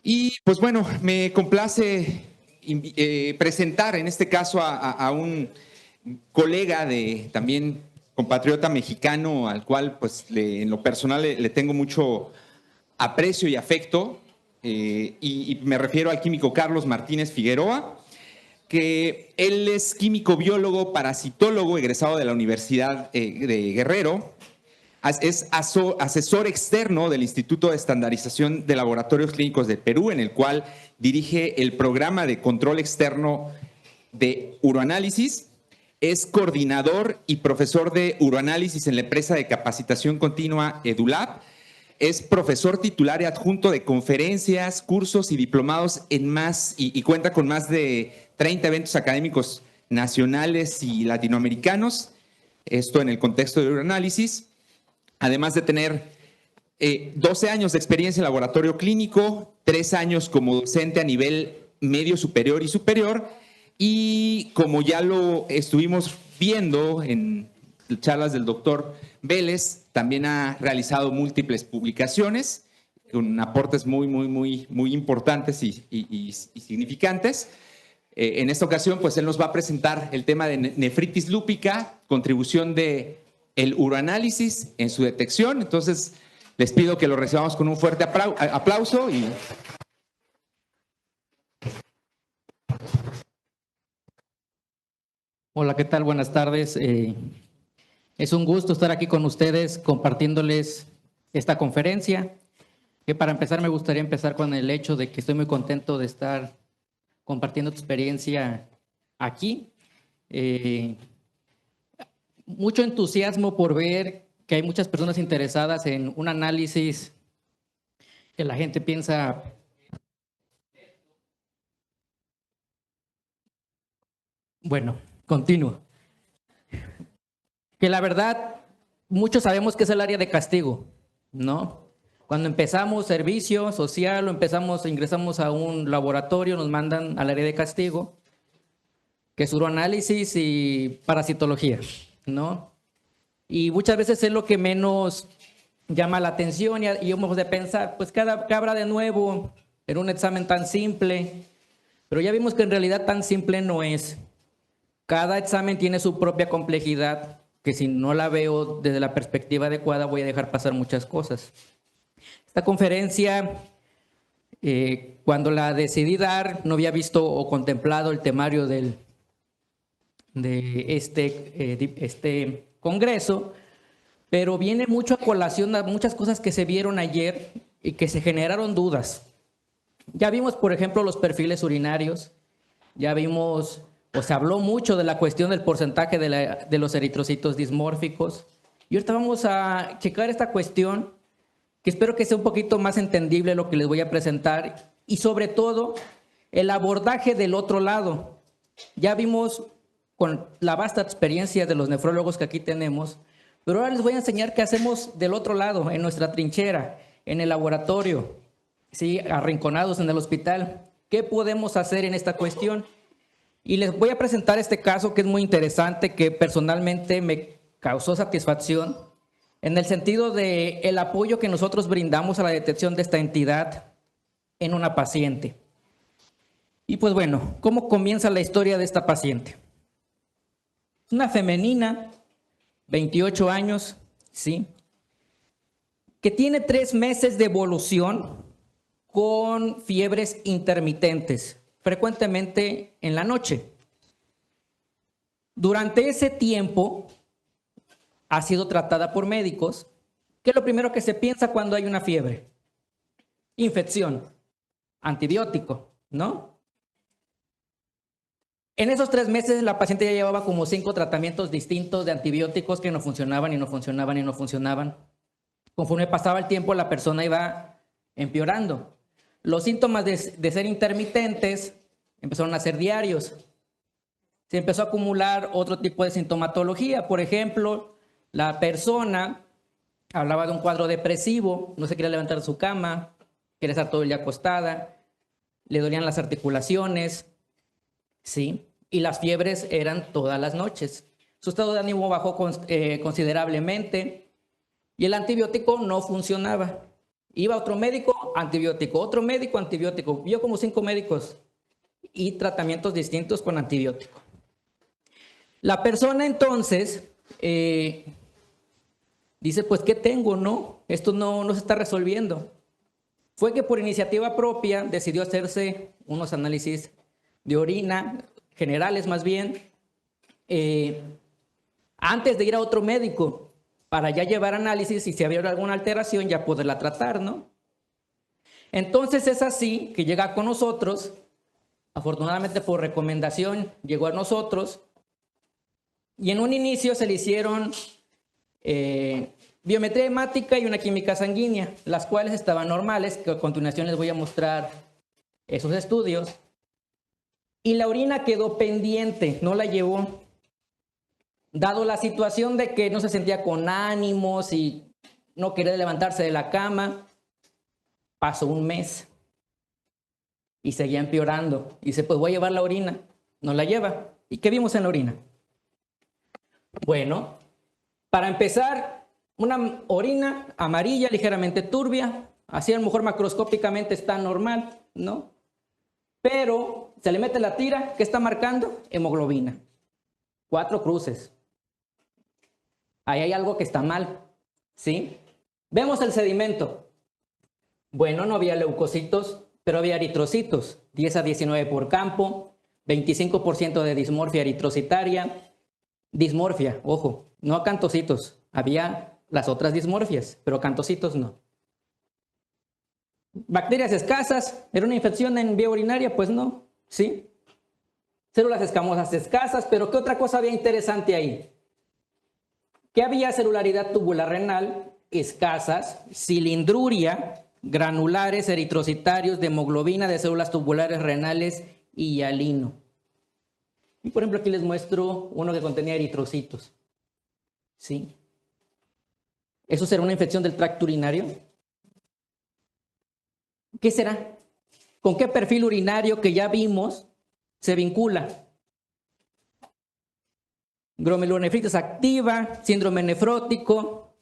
Y pues bueno, me complace presentar en este caso a un colega de también compatriota mexicano al cual pues en lo personal le tengo mucho aprecio y afecto, y me refiero al químico Carlos Martínez Figueroa, que él es químico biólogo parasitólogo egresado de la Universidad de Guerrero. Es asesor externo del Instituto de Estandarización de Laboratorios Clínicos de Perú, en el cual dirige el programa de control externo de uroanálisis. Es coordinador y profesor de uroanálisis en la empresa de capacitación continua EduLab. Es profesor titular y adjunto de conferencias, cursos y diplomados en más, y cuenta con más de 30 eventos académicos nacionales y latinoamericanos. Esto en el contexto de uroanálisis. Además de tener 12 años de experiencia en laboratorio clínico, 3 años como docente a nivel medio superior y superior, y como ya lo estuvimos viendo en charlas del doctor Vélez, también ha realizado múltiples publicaciones con aportes muy importantes y significantes. En esta ocasión, pues él nos va a presentar el tema de nefritis lúpica, contribución de el uroanálisis en su detección. Entonces, les pido que lo recibamos con un fuerte aplauso. Hola, ¿qué tal? Buenas tardes. Es un gusto estar aquí con ustedes compartiéndoles esta conferencia. Que para empezar me gustaría empezar con el hecho de que estoy muy contento de estar compartiendo tu experiencia aquí. Mucho entusiasmo por ver que hay muchas personas interesadas en un análisis que la gente piensa. Bueno, continúo. Que la verdad, muchos sabemos que es el área de castigo, ¿no? Cuando empezamos servicio social o ingresamos a un laboratorio, nos mandan al área de castigo, que es uroanálisis y parasitología, ¿no? Y muchas veces es lo que menos llama la atención y hemos de pensar, pues ¿qué habrá de nuevo en un examen tan simple? Pero ya vimos que en realidad tan simple no es. Cada examen tiene su propia complejidad, que si no la veo desde la perspectiva adecuada voy a dejar pasar muchas cosas. Esta conferencia, cuando la decidí dar, no había visto o contemplado el temario de este congreso, pero viene mucho a colación a muchas cosas que se vieron ayer y que se generaron dudas. Ya vimos, por ejemplo, los perfiles urinarios, ya vimos, o se habló mucho de la cuestión del porcentaje de los eritrocitos dismórficos, y ahorita vamos a checar esta cuestión, que espero que sea un poquito más entendible lo que les voy a presentar, y sobre todo, el abordaje del otro lado. Ya vimos con la vasta experiencia de los nefrólogos que aquí tenemos, pero ahora les voy a enseñar qué hacemos del otro lado, en nuestra trinchera, en el laboratorio, ¿sí? Arrinconados en el hospital. ¿Qué podemos hacer en esta cuestión? Y les voy a presentar este caso que es muy interesante, que personalmente me causó satisfacción, en el sentido de el apoyo que nosotros brindamos a la detección de esta entidad en una paciente. Y pues bueno, ¿cómo comienza la historia de esta paciente? Una femenina, 28 años, ¿sí? Que tiene 3 meses de evolución con fiebres intermitentes, frecuentemente en la noche. Durante ese tiempo ha sido tratada por médicos. ¿Qué es lo primero que se piensa cuando hay una fiebre? Infección, antibiótico, ¿no? En esos 3 meses la paciente ya llevaba como 5 tratamientos distintos de antibióticos que no funcionaban y no funcionaban y no funcionaban. Conforme pasaba el tiempo, la persona iba empeorando. Los síntomas de ser intermitentes empezaron a ser diarios. Se empezó a acumular otro tipo de sintomatología. Por ejemplo, la persona hablaba de un cuadro depresivo, no se quería levantar de su cama, quería estar todo el día acostada, le dolían las articulaciones, ¿sí? Y las fiebres eran todas las noches. Su estado de ánimo bajó considerablemente y el antibiótico no funcionaba. Iba otro médico, antibiótico, otro médico, antibiótico. Vio como 5 médicos y tratamientos distintos con antibiótico. La persona entonces dice, pues, ¿qué tengo? No, esto no se está resolviendo. Fue que por iniciativa propia decidió hacerse unos análisis de orina, generales más bien, antes de ir a otro médico, para ya llevar análisis y si había alguna alteración ya poderla tratar, ¿no? Entonces es así que llega con nosotros, afortunadamente por recomendación llegó a nosotros, y en un inicio se le hicieron biometría hemática y una química sanguínea, las cuales estaban normales, que a continuación les voy a mostrar esos estudios. Y la orina quedó pendiente, no la llevó. Dado la situación de que no se sentía con ánimos y no quería levantarse de la cama, pasó un mes y seguía empeorando. Y dice, pues voy a llevar la orina. No la lleva. ¿Y qué vimos en la orina? Bueno, para empezar, una orina amarilla, ligeramente turbia, así a lo mejor macroscópicamente está normal, ¿no? Pero se le mete la tira, ¿qué está marcando? Hemoglobina. 4 cruces. Ahí hay algo que está mal, ¿sí? Vemos el sedimento. Bueno, no había leucocitos, pero había eritrocitos. 10 a 19 por campo, 25% de dismorfia eritrocitaria. Dismorfia, ojo, no acantocitos. Había las otras dismorfias, pero acantocitos no. Bacterias escasas, ¿era una infección en vía urinaria? Pues no, ¿sí? Células escamosas escasas, pero ¿qué otra cosa había interesante ahí? Que había celularidad tubular renal, escasas, cilindruria, granulares eritrocitarios de hemoglobina de células tubulares renales y hialino. Y por ejemplo aquí les muestro uno que contenía eritrocitos. ¿Sí? ¿Eso será una infección del tracto urinario? ¿Qué será? ¿Con qué perfil urinario que ya vimos se vincula? Glomerulonefritis activa, síndrome nefrótico,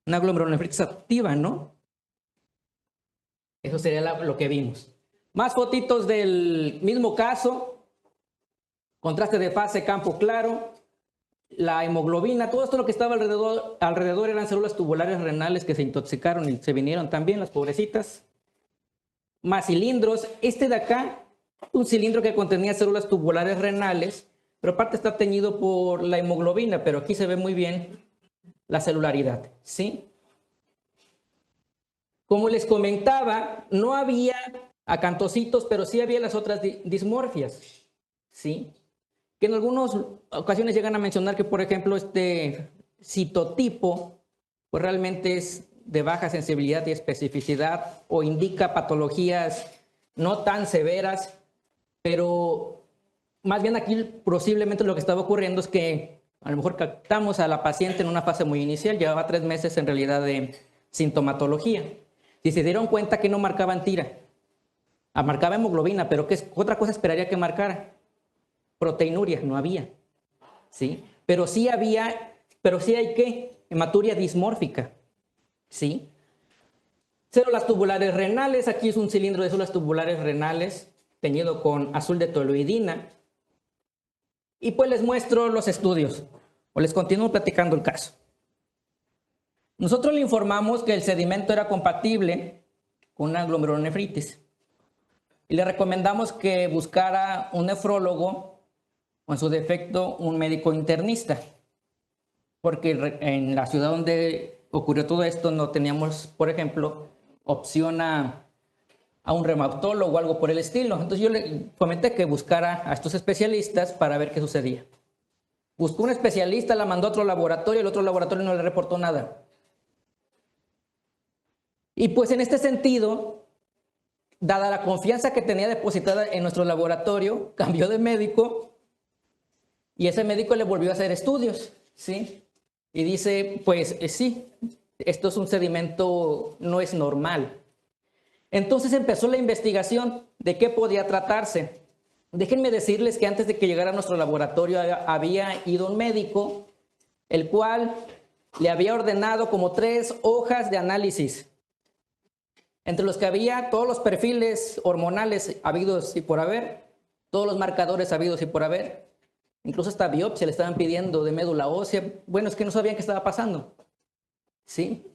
una glomerulonefritis activa, ¿no? Eso sería lo que vimos. Más fotitos del mismo caso, contraste de fase, campo claro, la hemoglobina, todo esto lo que estaba alrededor eran células tubulares renales que se intoxicaron y se vinieron también, las pobrecitas. Más cilindros, este de acá, un cilindro que contenía células tubulares renales, pero aparte está teñido por la hemoglobina, pero aquí se ve muy bien la celularidad, ¿sí? Como les comentaba, no había acantocitos, pero sí había las otras dismorfias, ¿sí? Que en algunas ocasiones llegan a mencionar que, por ejemplo, este citotipo, pues realmente es de baja sensibilidad y especificidad o indica patologías no tan severas, pero más bien aquí posiblemente lo que estaba ocurriendo es que a lo mejor captamos a la paciente en una fase muy inicial, llevaba 3 meses en realidad de sintomatología. Y se dieron cuenta que no marcaban tira, marcaba hemoglobina, pero ¿qué otra cosa esperaría que marcara? Proteinuria, no había, ¿sí? Pero sí hay ¿qué? Hematuria dismórfica, ¿sí? Células tubulares renales, aquí es un cilindro de células tubulares renales teñido con azul de toluidina. Y pues les muestro los estudios, o les continúo platicando el caso. Nosotros le informamos que el sedimento era compatible con una glomerulonefritis. Y le recomendamos que buscara un nefrólogo o en su defecto un médico internista, porque en la ciudad donde ocurrió todo esto no teníamos, por ejemplo, opción a un reumatólogo o algo por el estilo. Entonces yo le comenté que buscara a estos especialistas para ver qué sucedía. Buscó un especialista, la mandó a otro laboratorio, el otro laboratorio no le reportó nada. Y pues en este sentido, dada la confianza que tenía depositada en nuestro laboratorio, cambió de médico y ese médico le volvió a hacer estudios, ¿sí? Y dice, pues sí, esto es un sedimento, no es normal. Entonces empezó la investigación de qué podía tratarse. Déjenme decirles que antes de que llegara a nuestro laboratorio había ido un médico, el cual le había ordenado como 3 hojas de análisis, entre los que había todos los perfiles hormonales habidos y por haber, todos los marcadores habidos y por haber, incluso hasta biopsia le estaban pidiendo de médula ósea. Bueno, es que no sabían qué estaba pasando, ¿sí?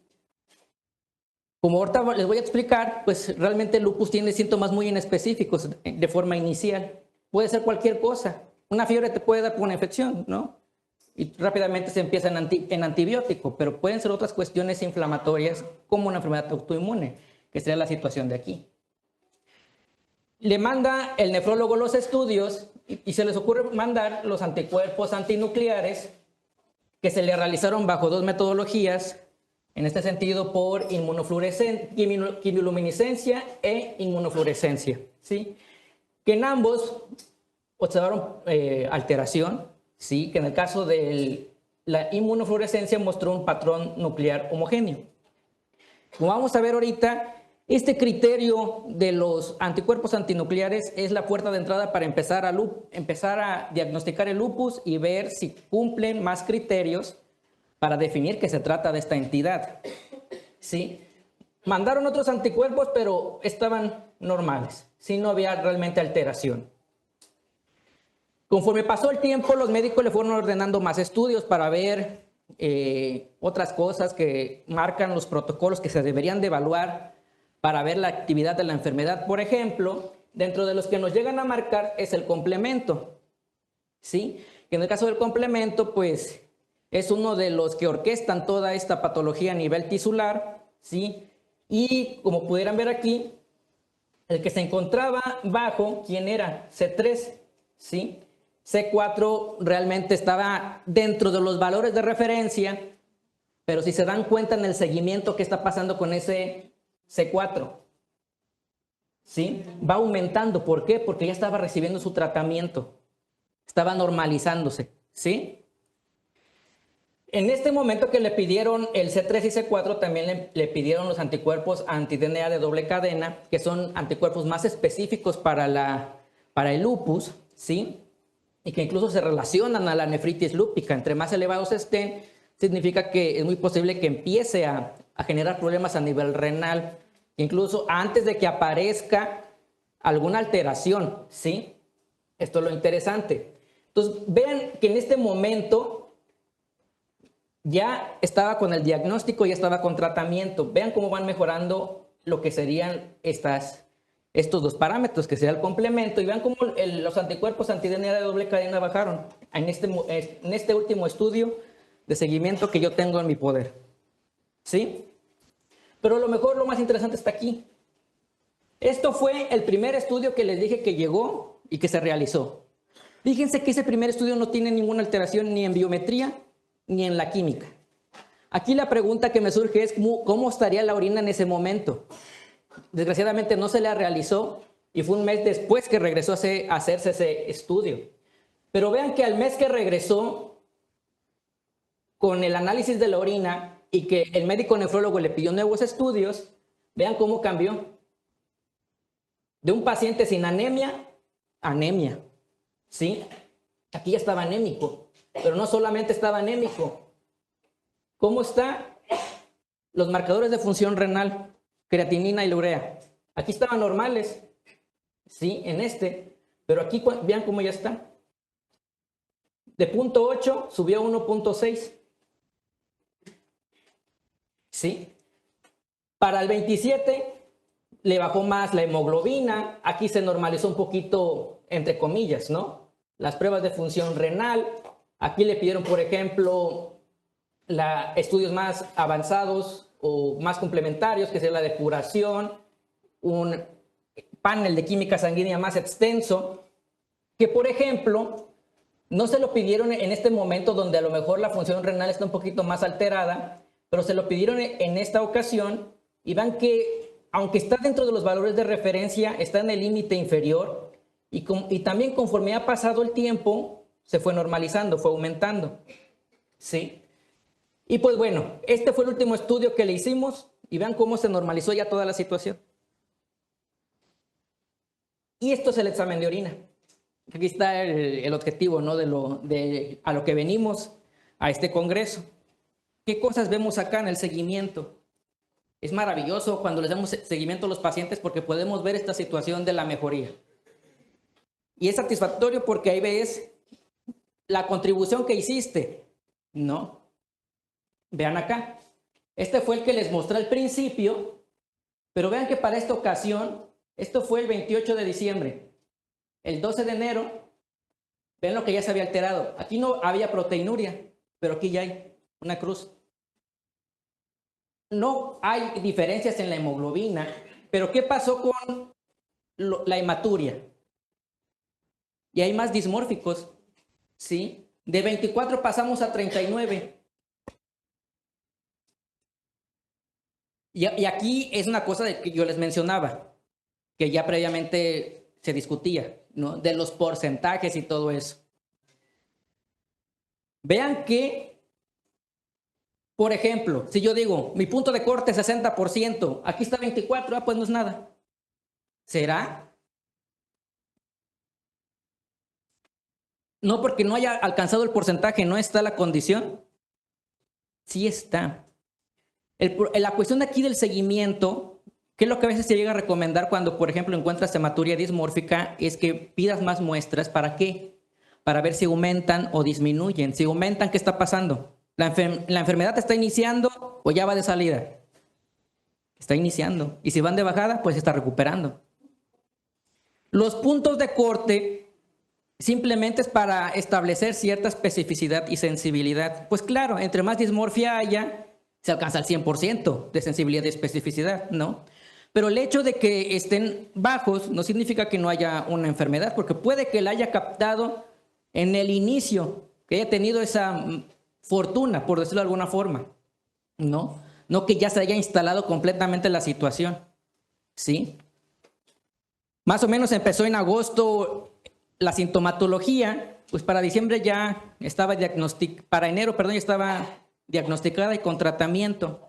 Como ahorita les voy a explicar, pues realmente el lupus tiene síntomas muy inespecíficos de forma inicial. Puede ser cualquier cosa. Una fiebre te puede dar por una infección, ¿no? Y rápidamente se empieza en antibiótico, pero pueden ser otras cuestiones inflamatorias como una enfermedad autoinmune, que sería la situación de aquí. Le manda el nefrólogo los estudios y se les ocurre mandar los anticuerpos antinucleares que se le realizaron bajo 2 metodologías, en este sentido por quimiluminiscencia e inmunofluorescencia, ¿sí? Que en ambos observaron alteración, ¿sí? Que en el caso de la inmunofluorescencia mostró un patrón nuclear homogéneo. Como vamos a ver ahorita, este criterio de los anticuerpos antinucleares es la puerta de entrada para empezar a diagnosticar el lupus y ver si cumplen más criterios para definir que se trata de esta entidad, ¿sí? Mandaron otros anticuerpos, pero estaban normales, ¿sí? No había realmente alteración. Conforme pasó el tiempo, los médicos le fueron ordenando más estudios para ver otras cosas que marcan los protocolos que se deberían de evaluar para ver la actividad de la enfermedad. Por ejemplo, dentro de los que nos llegan a marcar es el complemento, ¿sí? Que en el caso del complemento, pues es uno de los que orquestan toda esta patología a nivel tisular, ¿sí? Y como pudieran ver aquí, el que se encontraba bajo, ¿quién era? C3, ¿sí? C4 realmente estaba dentro de los valores de referencia, pero si se dan cuenta en el seguimiento que está pasando con ese C4, ¿sí? Va aumentando. ¿Por qué? Porque ya estaba recibiendo su tratamiento, estaba normalizándose, ¿sí? En este momento que le pidieron el C3 y C4, también le pidieron los anticuerpos anti-DNA de doble cadena, que son anticuerpos más específicos para el lupus, ¿sí? Y que incluso se relacionan a la nefritis lúpica. Entre más elevados estén, significa que es muy posible que empiece a generar problemas a nivel renal, incluso antes de que aparezca alguna alteración, ¿sí? Esto es lo interesante. Entonces, vean que en este momento ya estaba con el diagnóstico, ya estaba con tratamiento. Vean cómo van mejorando lo que serían estos 2 parámetros, que sería el complemento, y vean cómo los anticuerpos anti-DNA de doble cadena bajaron en este último estudio de seguimiento que yo tengo en mi poder, ¿sí? Pero lo más interesante está aquí. Esto fue el primer estudio que les dije que llegó y que se realizó. Fíjense que ese primer estudio no tiene ninguna alteración ni en biometría ni en la química. Aquí la pregunta que me surge es ¿cómo estaría la orina en ese momento? Desgraciadamente no se la realizó y fue un mes después que regresó a hacerse ese estudio. Pero vean que al mes que regresó con el análisis de la orina y que el médico nefrólogo le pidió nuevos estudios, vean cómo cambió. De un paciente sin anemia, anemia, ¿sí? Aquí ya estaba anémico, pero no solamente estaba anémico. ¿Cómo está? Los marcadores de función renal, creatinina y urea. Aquí estaban normales, ¿sí? En pero aquí vean cómo ya está. De 0.8 subió a 1.6. ¿Sí? Para el 27 le bajó más la hemoglobina. Aquí se normalizó un poquito, entre comillas, ¿no? Las pruebas de función renal. Aquí le pidieron, por ejemplo, estudios más avanzados o más complementarios, que sea la depuración, un panel de química sanguínea más extenso, que por ejemplo, no se lo pidieron en este momento donde a lo mejor la función renal está un poquito más alterada, pero se lo pidieron en esta ocasión y van que, aunque está dentro de los valores de referencia, está en el límite inferior y también conforme ha pasado el tiempo, se fue normalizando, fue aumentando, ¿sí? Y pues bueno, este fue el último estudio que le hicimos y vean cómo se normalizó ya toda la situación. Y esto es el examen de orina. Aquí está el objetivo, ¿no? A lo que venimos a este congreso. ¿Qué cosas vemos acá en el seguimiento? Es maravilloso cuando les damos seguimiento a los pacientes porque podemos ver esta situación de la mejoría. Y es satisfactorio porque ahí ves la contribución que hiciste, ¿no? Vean acá. Este fue el que les mostré al principio, pero vean que para esta ocasión, esto fue el 28 de diciembre. El 12 de enero, vean lo que ya se había alterado. Aquí no había proteinuria, pero aquí ya hay una cruz. No hay diferencias en la hemoglobina, pero ¿qué pasó con la hematuria? Y hay más dismórficos, ¿sí? De 24 pasamos a 39. Y aquí es una cosa de que yo les mencionaba, que ya previamente se discutía, ¿no? De los porcentajes y todo eso. Vean que, por ejemplo, si yo digo, mi punto de corte es 60%, aquí está 24, pues no es nada. ¿Será? No porque no haya alcanzado el porcentaje, no está la condición. Sí está. La cuestión de aquí del seguimiento, que es lo que a veces se llega a recomendar cuando, por ejemplo, encuentras hematuria dismórfica, es que pidas más muestras. ¿Para qué? Para ver si aumentan o disminuyen. Si aumentan, ¿qué está pasando? ¿La enfermedad está iniciando o ya va de salida? Está iniciando. Y si van de bajada, pues está recuperando. Los puntos de corte simplemente es para establecer cierta especificidad y sensibilidad. Pues claro, entre más dismorfia haya, se alcanza el 100% de sensibilidad y especificidad, ¿no? Pero el hecho de que estén bajos no significa que no haya una enfermedad, porque puede que la haya captado en el inicio, que haya tenido esa fortuna, por decirlo de alguna forma, ¿no? No que ya se haya instalado completamente la situación, ¿sí? Más o menos empezó en agosto la sintomatología, pues para diciembre ya estaba para enero, perdón, ya estaba diagnosticada y con tratamiento.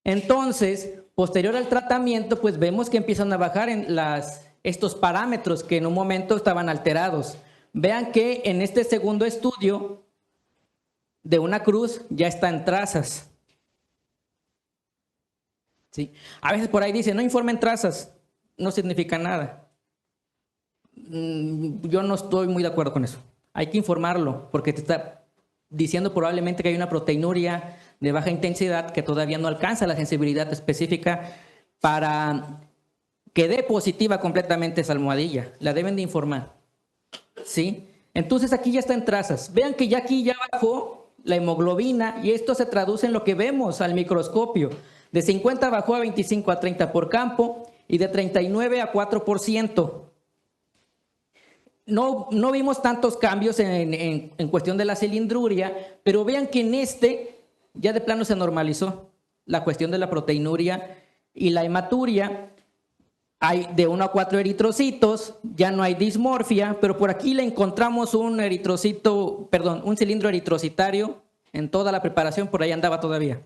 Entonces, posterior al tratamiento, pues vemos que empiezan a bajar estos parámetros que en un momento estaban alterados. Vean que en este segundo estudio de una cruz ya está en trazas. ¿Sí? A veces por ahí dicen, no informen trazas, no significa nada. Yo no estoy muy de acuerdo con eso. Hay que informarlo porque te está diciendo probablemente que hay una proteinuria de baja intensidad que todavía no alcanza la sensibilidad específica para que dé positiva completamente esa almohadilla. La deben de informar. ¿Sí? Entonces aquí ya está en trazas. Vean que ya aquí ya bajó la hemoglobina y esto se traduce en lo que vemos al microscopio. De 50 bajó a 25 a 30 por campo y de 39 a 4%. No vimos tantos cambios en cuestión de la cilindruria, pero vean que en ya de plano se normalizó la cuestión de la proteinuria y la hematuria. Hay de 1 a 4 eritrocitos, ya no hay dismorfia, pero por aquí le encontramos un cilindro eritrocitario en toda la preparación, por ahí andaba todavía.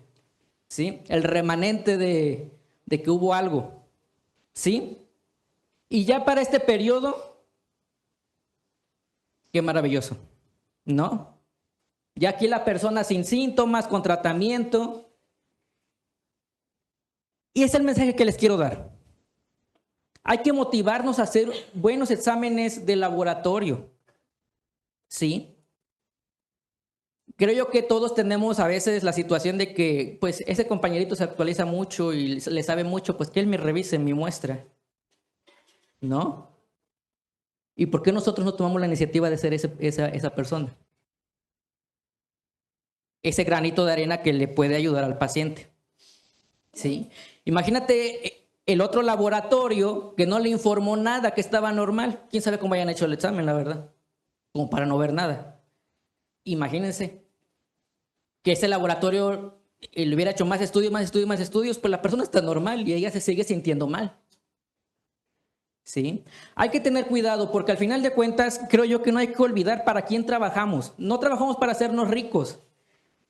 ¿Sí? El remanente de que hubo algo. ¿Sí? Y ya para este periodo, qué maravilloso, ¿no? Ya aquí la persona sin síntomas, con tratamiento. Y es el mensaje que les quiero dar. Hay que motivarnos a hacer buenos exámenes de laboratorio. ¿Sí? Creo yo que todos tenemos a veces la situación de que, pues, ese compañerito se actualiza mucho y le sabe mucho, pues que él me revise mi muestra. ¿No? ¿Y por qué nosotros no tomamos la iniciativa de ser esa persona? Ese granito de arena que le puede ayudar al paciente. ¿Sí? Imagínate el otro laboratorio que no le informó nada, que estaba normal. ¿Quién sabe cómo hayan hecho el examen, la verdad? Como para no ver nada. Imagínense que ese laboratorio le hubiera hecho más estudios, pues la persona está normal y ella se sigue sintiendo mal. ¿Sí? Hay que tener cuidado porque al final de cuentas creo yo que no hay que olvidar para quién trabajamos. No trabajamos para hacernos ricos.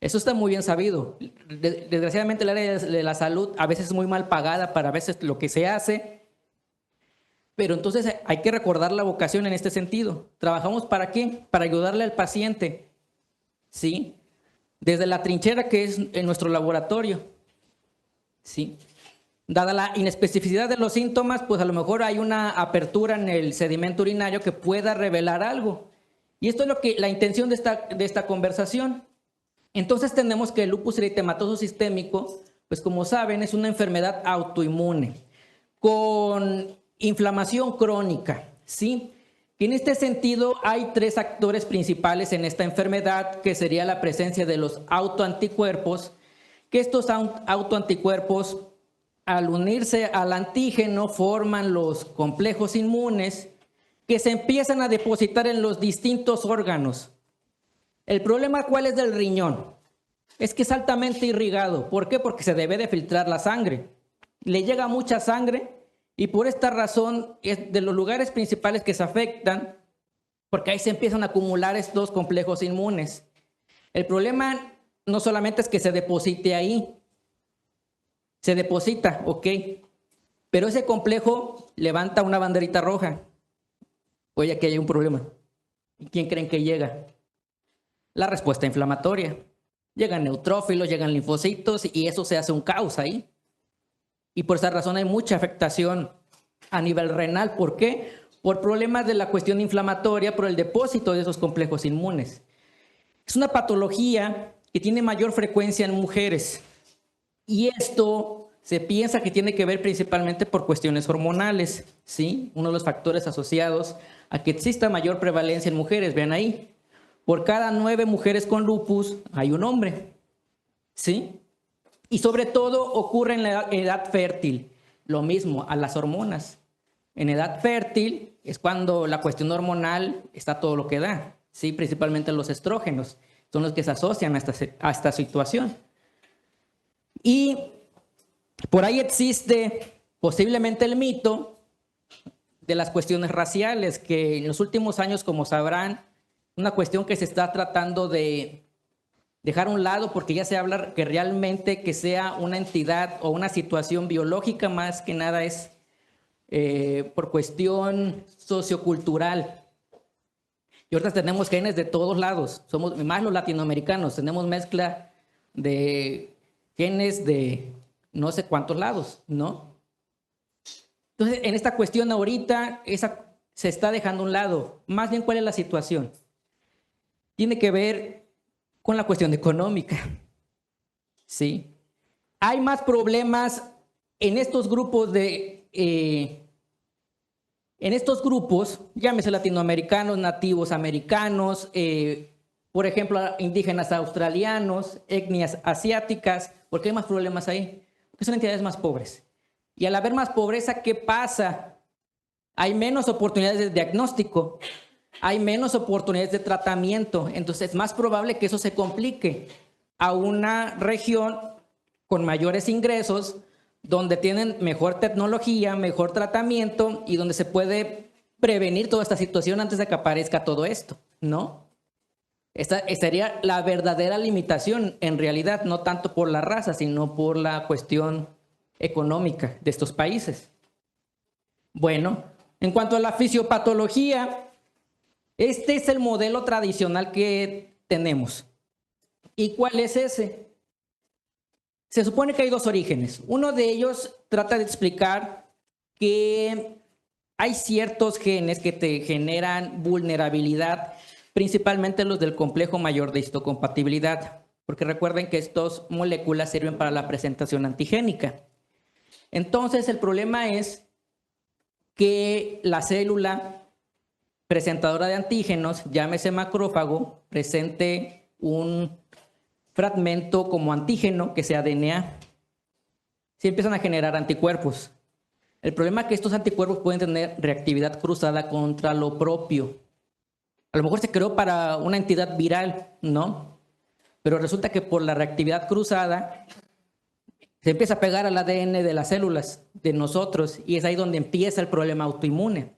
Eso está muy bien sabido. Desgraciadamente el área de la salud a veces es muy mal pagada para a veces lo que se hace. Pero entonces hay que recordar la vocación en este sentido. ¿Trabajamos para qué? Para ayudarle al paciente. ¿Sí? desde la trinchera que es en nuestro laboratorio, ¿sí? Dada la inespecificidad de los síntomas, pues a lo mejor hay una apertura en el sedimento urinario que pueda revelar algo. Y esto es la intención de esta conversación. Entonces tenemos que el lupus eritematoso sistémico, pues como saben, es una enfermedad autoinmune con inflamación crónica, ¿sí? Y en este sentido hay tres actores principales en esta enfermedad, que sería la presencia de los autoanticuerpos, que estos autoanticuerpos, al unirse al antígeno, forman los complejos inmunes que se empiezan a depositar en los distintos órganos. El problema, ¿cuál es del riñón? Es que es altamente irrigado. ¿Por qué? Porque se debe de filtrar la sangre. Le llega mucha sangre y por esta razón es de los lugares principales que se afectan, porque ahí se empiezan a acumular estos complejos inmunes. El problema no solamente es que se deposite ahí, se deposita, ok, pero ese complejo levanta una banderita roja. Oye, aquí hay un problema. ¿Y quién creen que llega? La respuesta inflamatoria. Llegan neutrófilos, llegan linfocitos y eso se hace un caos ahí. Y por esa razón hay mucha afectación a nivel renal. ¿Por qué? Por problemas de la cuestión inflamatoria, por el depósito de esos complejos inmunes. Es una patología que tiene mayor frecuencia en mujeres. Y esto se piensa que tiene que ver principalmente por cuestiones hormonales, ¿sí? Uno de los factores asociados a que exista mayor prevalencia en mujeres, vean ahí. Por cada 9 mujeres con lupus hay un hombre, ¿sí? Y sobre todo ocurre en la edad fértil. Lo mismo a las hormonas. En edad fértil es cuando la cuestión hormonal está todo lo que da, ¿sí? Principalmente los estrógenos son los que se asocian a esta situación. Y por ahí existe posiblemente el mito de las cuestiones raciales, que en los últimos años, como sabrán, una cuestión que se está tratando de dejar a un lado, porque ya se habla que realmente que sea una entidad o una situación biológica, más que nada es por cuestión sociocultural. Y ahorita tenemos genes de todos lados, somos más los latinoamericanos, tenemos mezcla de genes de no sé cuántos lados, ¿no? Entonces, en esta cuestión ahorita se está dejando a un lado. Más bien, ¿cuál es la situación? Tiene que ver con la cuestión económica, ¿sí? Hay más problemas en estos grupos llámese latinoamericanos, nativos americanos, por ejemplo, indígenas australianos, etnias asiáticas. ¿Por qué hay más problemas ahí? Porque son entidades más pobres. Y al haber más pobreza, ¿qué pasa? Hay menos oportunidades de diagnóstico, hay menos oportunidades de tratamiento, entonces es más probable que eso se complique a una región con mayores ingresos, donde tienen mejor tecnología, mejor tratamiento y donde se puede prevenir toda esta situación antes de que aparezca todo esto, ¿no? Esta sería la verdadera limitación, en realidad, no tanto por la raza, sino por la cuestión económica de estos países. Bueno, en cuanto a la fisiopatología, este es el modelo tradicional que tenemos. ¿Y cuál es ese? Se supone que hay 2 orígenes. Uno de ellos trata de explicar que hay ciertos genes que te generan vulnerabilidad, principalmente los del complejo mayor de histocompatibilidad, porque recuerden que estas moléculas sirven para la presentación antigénica. Entonces, el problema es que la célula presentadora de antígenos, llámese macrófago, presente un fragmento como antígeno, que sea DNA, se empiezan a generar anticuerpos. El problema es que estos anticuerpos pueden tener reactividad cruzada contra lo propio. A lo mejor se creó para una entidad viral, ¿no? Pero resulta que por la reactividad cruzada se empieza a pegar al ADN de las células de nosotros y es ahí donde empieza el problema autoinmune,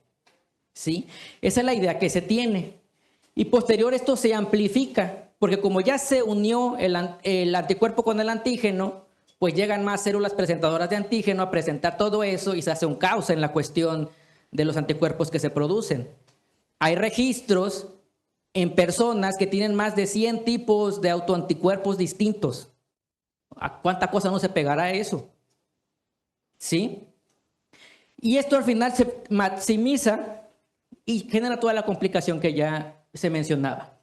¿sí? Esa es la idea que se tiene. Y posterior esto se amplifica, porque como ya se unió el anticuerpo con el antígeno, pues llegan más células presentadoras de antígeno a presentar todo eso y se hace un caos en la cuestión de los anticuerpos que se producen. Hay registros en personas que tienen más de 100 tipos de autoanticuerpos distintos. ¿A cuánta cosa no se pegará eso? ¿Sí? Y esto al final se maximiza y genera toda la complicación que ya se mencionaba.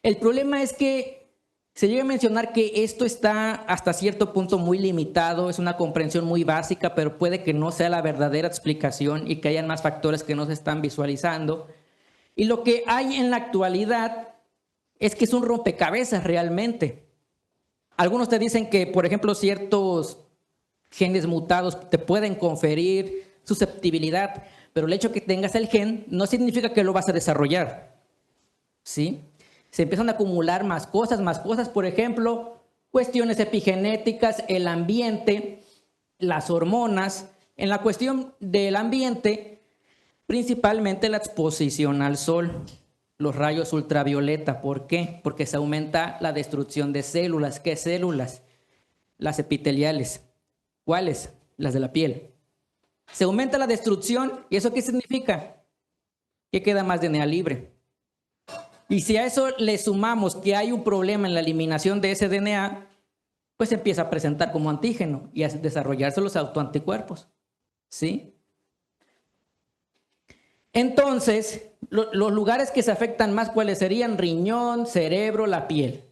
El problema es que se llega a mencionar que esto está hasta cierto punto muy limitado, es una comprensión muy básica, pero puede que no sea la verdadera explicación y que hayan más factores que no se están visualizando. Y lo que hay en la actualidad es que es un rompecabezas realmente. Algunos te dicen que, por ejemplo, ciertos genes mutados te pueden conferir susceptibilidad, pero el hecho de que tengas el gen no significa que lo vas a desarrollar, ¿sí? Se empiezan a acumular más cosas, por ejemplo, cuestiones epigenéticas, el ambiente, las hormonas. En la cuestión del ambiente, principalmente la exposición al sol, los rayos ultravioleta. ¿Por qué? Porque se aumenta la destrucción de células. ¿Qué células? Las epiteliales. ¿Cuáles? Las de la piel. Se aumenta la destrucción, ¿y eso qué significa? Que queda más DNA libre. Y si a eso le sumamos que hay un problema en la eliminación de ese DNA, pues empieza a presentar como antígeno y a desarrollarse los autoanticuerpos, ¿sí? Entonces, los lugares que se afectan más, ¿cuáles serían? Riñón, cerebro, la piel.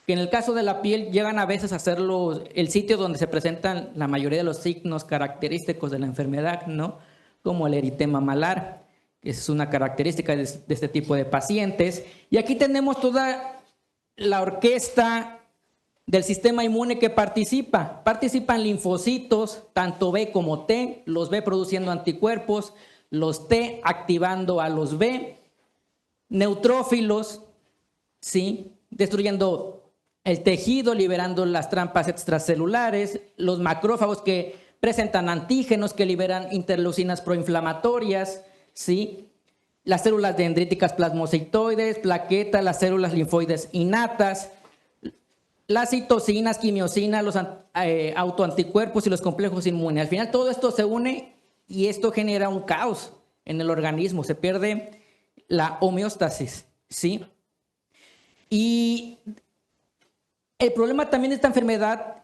Que en el caso de la piel llegan a veces a ser el sitio donde se presentan la mayoría de los signos característicos de la enfermedad, ¿no? Como el eritema malar, que es una característica de este tipo de pacientes. Y aquí tenemos toda la orquesta del sistema inmune que participa. Participan linfocitos, tanto B como T, los B produciendo anticuerpos, los T activando a los B, neutrófilos, ¿sí? Destruyendo el tejido, liberando las trampas extracelulares, los macrófagos que presentan antígenos que liberan interleucinas proinflamatorias, ¿sí? Las células dendríticas plasmocitoides, plaquetas, las células linfoides innatas, las citocinas, quimiosinas, los autoanticuerpos y los complejos inmunes. Al final todo esto se une y esto genera un caos en el organismo, se pierde la homeostasis, ¿sí? Y el problema también de esta enfermedad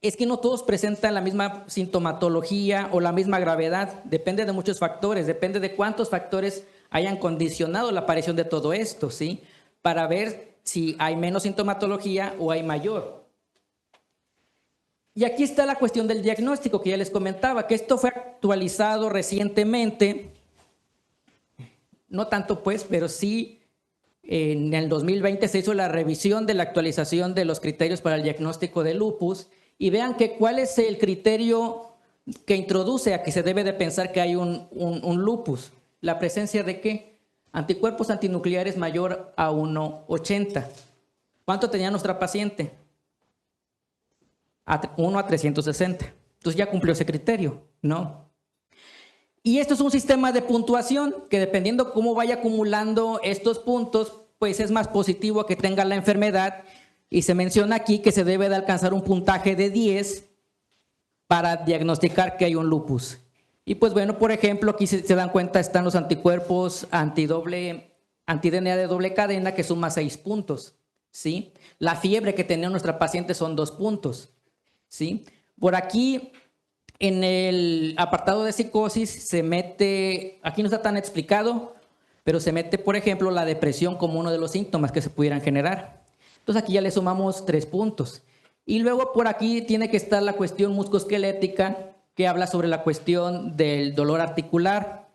es que no todos presentan la misma sintomatología o la misma gravedad, depende de muchos factores, depende de cuántos factores hayan condicionado la aparición de todo esto, ¿sí? Para ver si hay menos sintomatología o hay mayor. Y aquí está la cuestión del diagnóstico que ya les comentaba, que esto fue actualizado recientemente, no tanto pues, pero sí en el 2020 se hizo la revisión de la actualización de los criterios para el diagnóstico de lupus y vean que cuál es el criterio que introduce a que se debe de pensar que hay un lupus. ¿La presencia de qué? Anticuerpos antinucleares mayor a 1,80. ¿Cuánto tenía nuestra paciente? 1 a 360. Entonces ya cumplió ese criterio, ¿no? Y esto es un sistema de puntuación que dependiendo cómo vaya acumulando estos puntos, pues es más positivo que tenga la enfermedad. Y se menciona aquí que se debe de alcanzar un puntaje de 10 para diagnosticar que hay un lupus. Y pues bueno, por ejemplo, aquí se dan cuenta están los anticuerpos anti-DNA de doble cadena que suma 6 puntos, ¿sí? La fiebre que tenía nuestra paciente son 2 puntos, ¿sí? Por aquí, en el apartado de psicosis, se mete, aquí no está tan explicado, pero se mete, por ejemplo, la depresión como uno de los síntomas que se pudieran generar. Entonces aquí ya le sumamos 3 puntos. Y luego por aquí tiene que estar la cuestión musculoesquelética, que habla sobre la cuestión del dolor articular.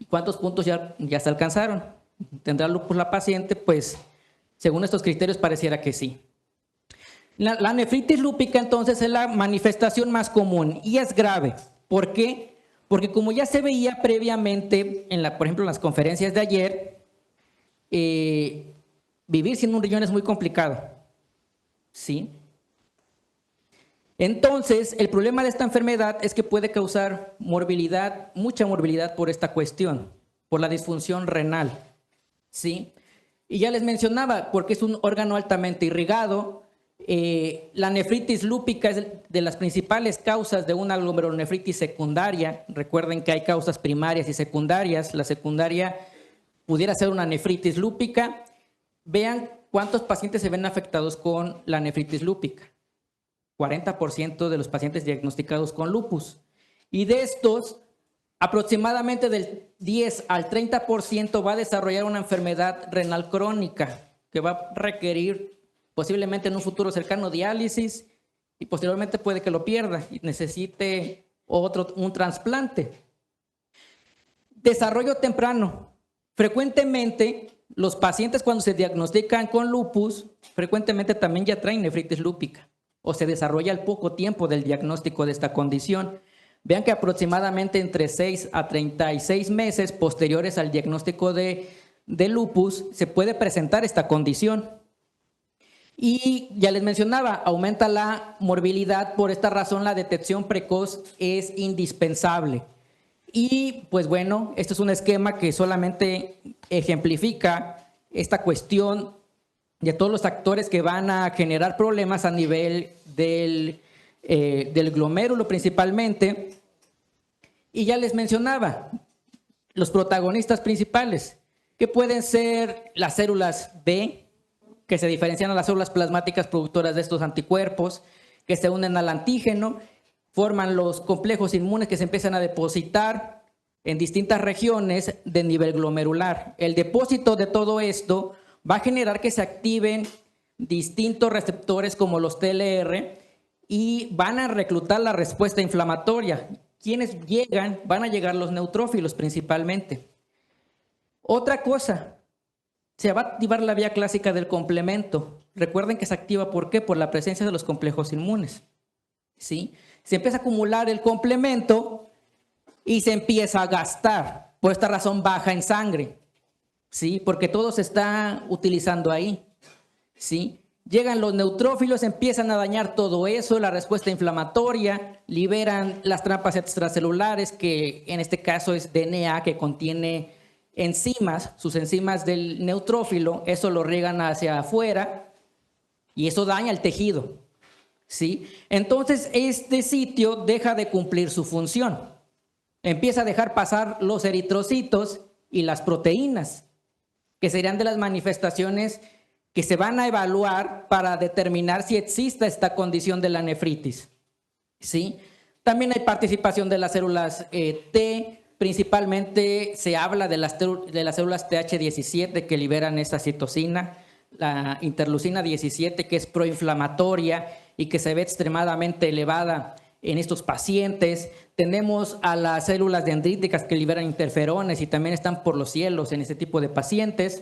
¿Cuántos puntos ya se alcanzaron? ¿Tendrá lupus la paciente? Pues según estos criterios pareciera que sí. La nefritis lúpica entonces es la manifestación más común y es grave. ¿Por qué? Porque como ya se veía previamente, por ejemplo en las conferencias de ayer, vivir sin un riñón es muy complicado, ¿sí? Entonces, el problema de esta enfermedad es que puede causar morbilidad, mucha morbilidad por esta cuestión, por la disfunción renal, ¿sí? Y ya les mencionaba, porque es un órgano altamente irrigado, la nefritis lúpica es de las principales causas de una glomerulonefritis secundaria. Recuerden que hay causas primarias y secundarias. La secundaria pudiera ser una nefritis lúpica. Vean cuántos pacientes se ven afectados con la nefritis lúpica. 40% de los pacientes diagnosticados con lupus. Y de estos, aproximadamente del 10 al 30% va a desarrollar una enfermedad renal crónica que va a requerir posiblemente en un futuro cercano diálisis y posteriormente puede que lo pierda y necesite un trasplante. Desarrollo temprano. Frecuentemente, los pacientes cuando se diagnostican con lupus, frecuentemente también ya traen nefritis lúpica o se desarrolla al poco tiempo del diagnóstico de esta condición. Vean que aproximadamente entre 6 a 36 meses posteriores al diagnóstico de lupus se puede presentar esta condición. Y ya les mencionaba, aumenta la morbilidad, por esta razón la detección precoz es indispensable. Y pues bueno, este es un esquema que solamente ejemplifica esta cuestión de todos los actores que van a generar problemas a nivel del glomérulo principalmente. Y ya les mencionaba, los protagonistas principales, que pueden ser las células B, que se diferencian a las células plasmáticas productoras de estos anticuerpos, que se unen al antígeno, forman los complejos inmunes que se empiezan a depositar en distintas regiones de nivel glomerular. El depósito de todo esto va a generar que se activen distintos receptores como los TLR y van a reclutar la respuesta inflamatoria. Quienes llegan, van a llegar los neutrófilos principalmente. Otra cosa, se va a activar la vía clásica del complemento. Recuerden que se activa, ¿por qué? Por la presencia de los complejos inmunes. ¿Sí? Se empieza a acumular el complemento y se empieza a gastar. Por esta razón baja en sangre. ¿Sí? Porque todo se está utilizando ahí. ¿Sí? Llegan los neutrófilos, empiezan a dañar todo eso, la respuesta inflamatoria, liberan las trampas extracelulares, que en este caso es DNA, que contiene enzimas, sus enzimas del neutrófilo, eso lo riegan hacia afuera y eso daña el tejido, ¿sí? Entonces este sitio deja de cumplir su función, empieza a dejar pasar los eritrocitos y las proteínas, que serían de las manifestaciones que se van a evaluar para determinar si existe esta condición de la nefritis, ¿sí? También hay participación de las células T. Principalmente se habla de las células TH17 que liberan esta citocina, la interleucina 17 que es proinflamatoria y que se ve extremadamente elevada en estos pacientes. Tenemos a las células dendríticas que liberan interferones y también están por los cielos en este tipo de pacientes.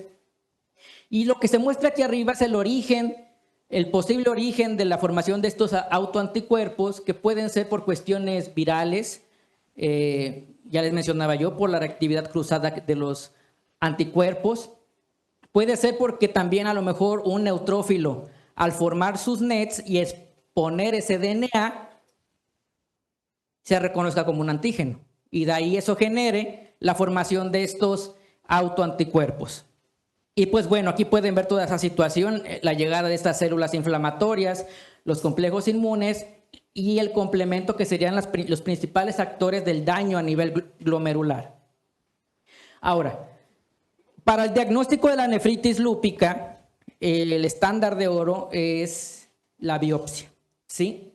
Y lo que se muestra aquí arriba es el origen, el posible origen de la formación de estos autoanticuerpos que pueden ser por cuestiones virales, ya les mencionaba yo, por la reactividad cruzada de los anticuerpos. Puede ser porque también a lo mejor un neutrófilo, al formar sus nets y exponer ese DNA, se reconozca como un antígeno. Y de ahí eso genere la formación de estos autoanticuerpos. Y pues bueno, aquí pueden ver toda esa situación, la llegada de estas células inflamatorias, los complejos inmunes y el complemento que serían los principales actores del daño a nivel glomerular. Ahora, para el diagnóstico de la nefritis lúpica, el estándar de oro es la biopsia, ¿sí?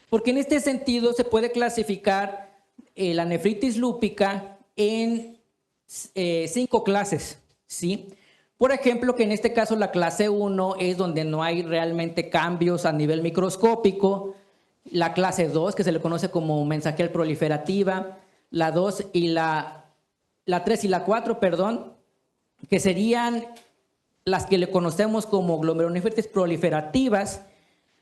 Porque en este sentido se puede clasificar la nefritis lúpica en 5 clases, ¿sí? Por ejemplo, que en este caso la clase 1 es donde no hay realmente cambios a nivel microscópico. La clase 2, que se le conoce como mensajial proliferativa. La 2 y la 3 y la 4, perdón, que serían las que le conocemos como glomerulonefritis proliferativas.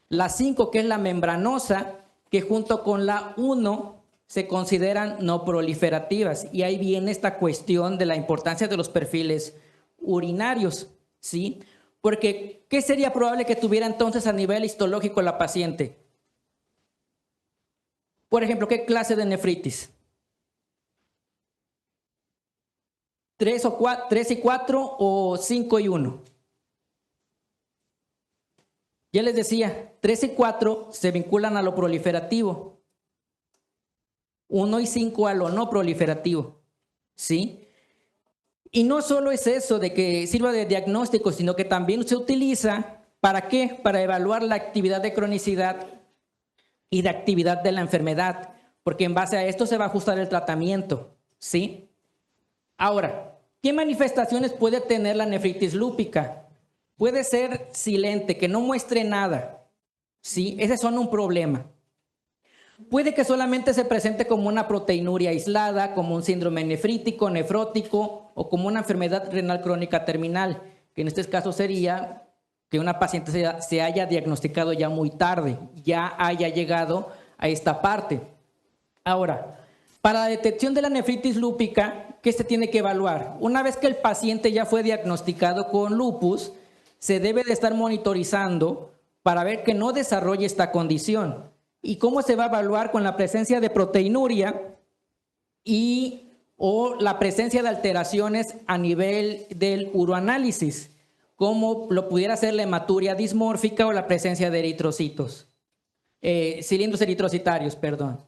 La 5, que es la membranosa, que junto con la 1 se consideran no proliferativas. Y ahí viene esta cuestión de la importancia de los perfiles urinarios, ¿sí? Porque, ¿qué sería probable que tuviera entonces a nivel histológico la paciente? Por ejemplo, ¿qué clase de nefritis? 3 y 4 o 5 y 1. Ya les decía, 3 y 4 se vinculan a lo proliferativo. 1 y 5 a lo no proliferativo, ¿sí? Y no solo es eso de que sirva de diagnóstico, sino que también se utiliza, ¿para qué? Para evaluar la actividad de cronicidad y de actividad de la enfermedad, porque en base a esto se va a ajustar el tratamiento, ¿sí? Ahora, ¿qué manifestaciones puede tener la nefritis lúpica? Puede ser silente, que no muestre nada, ¿sí? Ese son un problema. Puede que solamente se presente como una proteinuria aislada, como un síndrome nefrítico, nefrótico o como una enfermedad renal crónica terminal, que en este caso sería que una paciente se haya diagnosticado ya muy tarde, ya haya llegado a esta parte. Ahora, para la detección de la nefritis lúpica, ¿qué se tiene que evaluar? Una vez que el paciente ya fue diagnosticado con lupus, se debe de estar monitorizando para ver que no desarrolle esta condición. ¿Y cómo se va a evaluar? Con la presencia de proteinuria o la presencia de alteraciones a nivel del uroanálisis, como lo pudiera ser la hematuria dismórfica o la presencia de eritrocitos, cilindros eritrocitarios, perdón.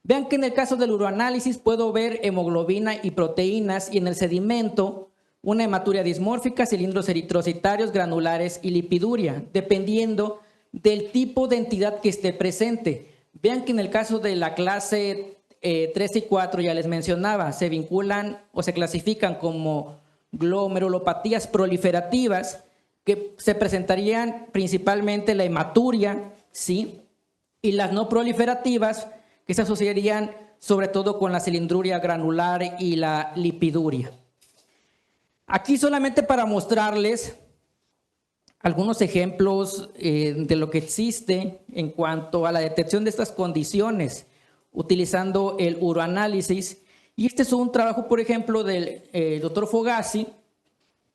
Vean que en el caso del uroanálisis puedo ver hemoglobina y proteínas, y en el sedimento una hematuria dismórfica, cilindros eritrocitarios, granulares y lipiduria, dependiendo del tipo de entidad que esté presente. Vean que en el caso de la clase 3 y 4, ya les mencionaba, se vinculan o se clasifican como glomerulopatías proliferativas, que se presentarían principalmente la hematuria, ¿sí? Y las no proliferativas, que se asociarían sobre todo con la cilindruria granular y la lipiduria. Aquí solamente para mostrarles algunos ejemplos de lo que existe en cuanto a la detección de estas condiciones utilizando el uroanálisis. Y este es un trabajo, por ejemplo, del doctor Fogassi,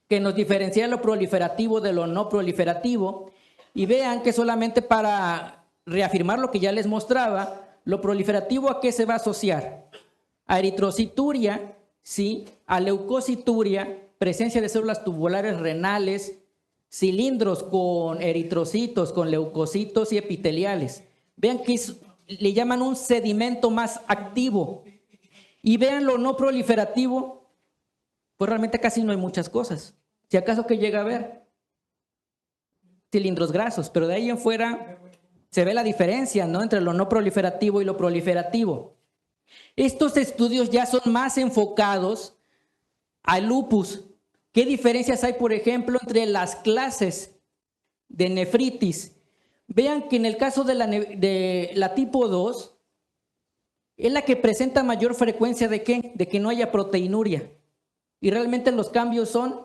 que nos diferencia lo proliferativo de lo no proliferativo. Y vean que solamente para reafirmar lo que ya les mostraba, lo proliferativo, ¿a qué se va a asociar? A eritrocituria, ¿sí? A leucocituria, presencia de células tubulares renales, cilindros con eritrocitos, con leucocitos y epiteliales. Vean que le llaman un sedimento más activo. Y vean lo no proliferativo, pues realmente casi no hay muchas cosas. Si acaso que llega a ver cilindros grasos, pero de ahí en fuera se ve la diferencia, ¿no?, entre lo no proliferativo y lo proliferativo. Estos estudios ya son más enfocados al lupus. ¿Qué diferencias hay, por ejemplo, entre las clases de nefritis? Vean que en el caso de la tipo 2, es la que presenta mayor frecuencia de ¿qué? De que no haya proteinuria. Y realmente los cambios son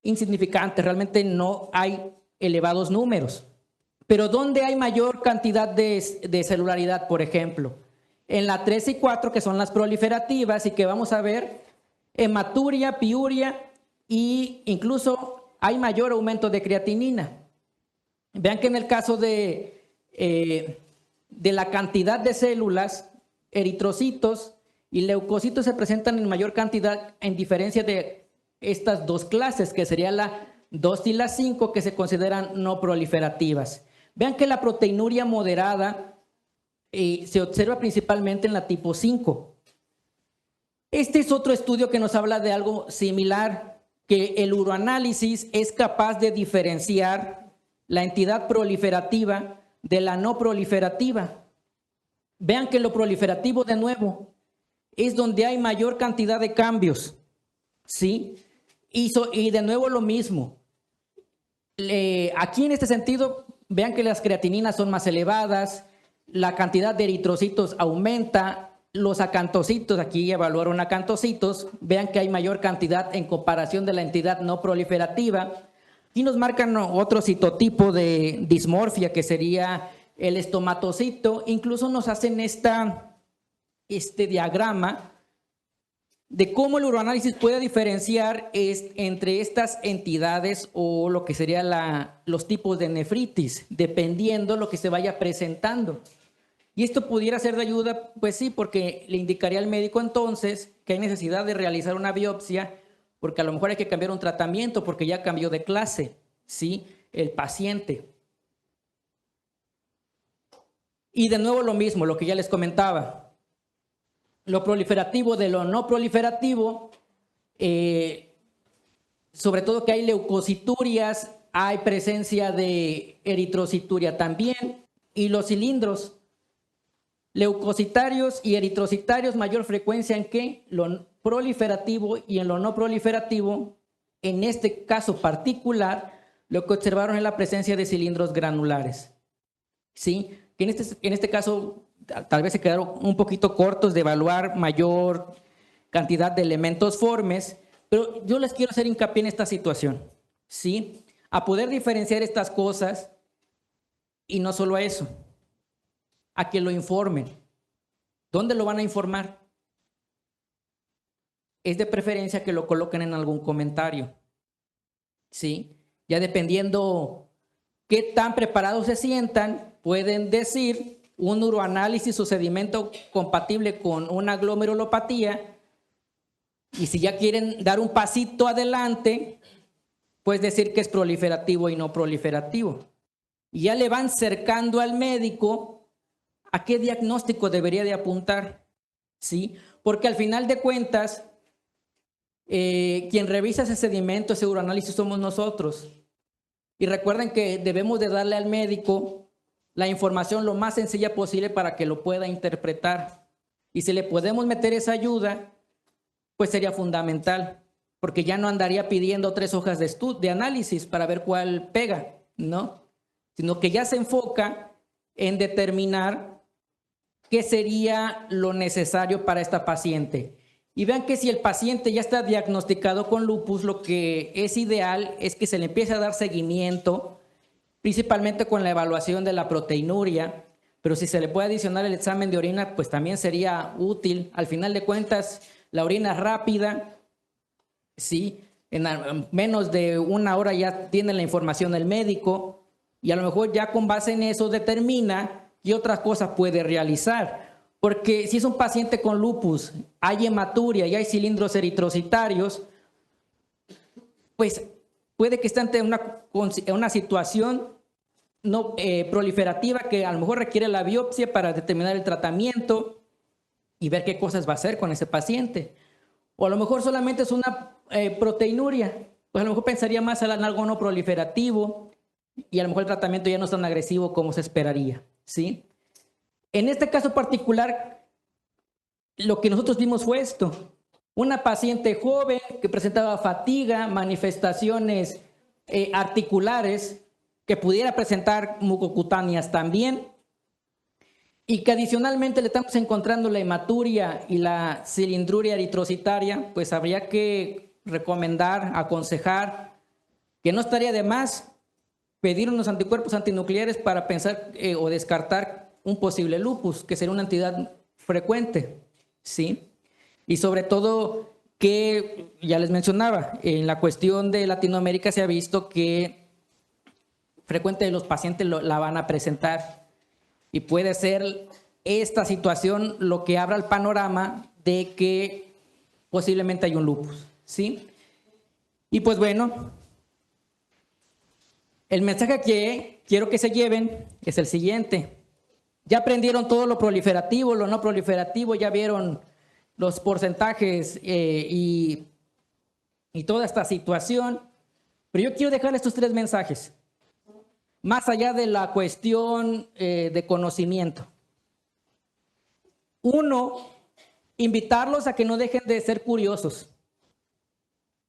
insignificantes, realmente no hay elevados números. Pero ¿dónde hay mayor cantidad de celularidad, por ejemplo? En la 3 y 4, que son las proliferativas, y que vamos a ver hematuria, piuria, e incluso hay mayor aumento de creatinina. Vean que en el caso de la cantidad de células, eritrocitos y leucocitos se presentan en mayor cantidad, en diferencia de estas dos clases, que sería la 2 y la 5, que se consideran no proliferativas. Vean que la proteinuria moderada se observa principalmente en la tipo 5. Este es otro estudio que nos habla de algo similar, que el uroanálisis es capaz de diferenciar la entidad proliferativa de la no proliferativa. Vean que lo proliferativo, de nuevo, es donde hay mayor cantidad de cambios, ¿sí? Y de nuevo lo mismo. Aquí en este sentido, vean que las creatininas son más elevadas, la cantidad de eritrocitos aumenta, los acantocitos, aquí evaluaron acantocitos, vean que hay mayor cantidad en comparación de la entidad no proliferativa. Y nos marcan otro citotipo de dismorfia, que sería el estomatocito. Incluso nos hacen este diagrama de cómo el uroanálisis puede diferenciar entre estas entidades, o lo que serían los tipos de nefritis, dependiendo lo que se vaya presentando. Y esto pudiera ser de ayuda, pues sí, porque le indicaría al médico entonces que hay necesidad de realizar una biopsia, porque a lo mejor hay que cambiar un tratamiento porque ya cambió de clase, ¿sí?, el paciente. Y de nuevo lo mismo, lo que ya les comentaba. lo proliferativo de lo no proliferativo, sobre todo que hay leucociturias, hay presencia de eritrocituria también, y los cilindros leucocitarios y eritrocitarios, mayor frecuencia en qué, lo proliferativo, y en lo no proliferativo, en este caso particular, lo que observaron es la presencia de cilindros granulares, ¿sí? Que en este caso tal vez se quedaron un poquito cortos de evaluar mayor cantidad de elementos formes, pero yo les quiero hacer hincapié en esta situación, ¿sí? A poder diferenciar estas cosas, y no solo a eso, a que lo informen. ¿Dónde lo van a informar? Es de preferencia que lo coloquen en algún comentario, ¿sí? Ya dependiendo qué tan preparados se sientan, pueden decir un uroanálisis o sedimento compatible con una glomerulopatía, y si ya quieren dar un pasito adelante, pues decir que es proliferativo y no proliferativo. Y ya le van cercando al médico a qué diagnóstico debería de apuntar, ¿sí? Porque al final de cuentas, quien revisa ese sedimento, ese uroanálisis, somos nosotros. Y recuerden que debemos de darle al médico la información lo más sencilla posible para que lo pueda interpretar. Y si le podemos meter esa ayuda, pues sería fundamental, porque ya no andaría pidiendo 3 hojas de análisis para ver cuál pega, ¿no? Sino que ya se enfoca en determinar qué sería lo necesario para esta paciente. Y vean que si el paciente ya está diagnosticado con lupus, lo que es ideal es que se le empiece a dar seguimiento, principalmente con la evaluación de la proteinuria, pero si se le puede adicionar el examen de orina, pues también sería útil. Al final de cuentas, la orina es rápida, ¿sí? En menos de 1 hora ya tiene la información el médico, y a lo mejor ya con base en eso determina qué otras cosas puede realizar. Porque si es un paciente con lupus, hay hematuria y hay cilindros eritrocitarios, pues puede que esté ante una situación no proliferativa que a lo mejor requiere la biopsia para determinar el tratamiento y ver qué cosas va a hacer con ese paciente. O a lo mejor solamente es una proteinuria, pues a lo mejor pensaría más en algo no proliferativo, y a lo mejor el tratamiento ya no es tan agresivo como se esperaría, ¿sí? En este caso particular, lo que nosotros vimos fue esto: una paciente joven que presentaba fatiga, manifestaciones articulares, que pudiera presentar mucocutáneas también, y que adicionalmente le estamos encontrando la hematuria y la cilindruria eritrocitaria. Pues habría que recomendar, aconsejar, que no estaría de más pedir unos anticuerpos antinucleares para pensar o descartar un posible lupus, que sería una entidad frecuente, ¿sí? Y sobre todo que, ya les mencionaba, en la cuestión de Latinoamérica se ha visto que frecuente los pacientes la van a presentar, y puede ser esta situación lo que abra el panorama de que posiblemente hay un lupus, ¿sí? Y pues bueno, el mensaje que quiero que se lleven es el siguiente. Ya aprendieron todo lo proliferativo, lo no proliferativo, ya vieron los porcentajes y toda esta situación, pero yo quiero dejar estos 3 mensajes, más allá de la cuestión de conocimiento. 1, invitarlos a que no dejen de ser curiosos,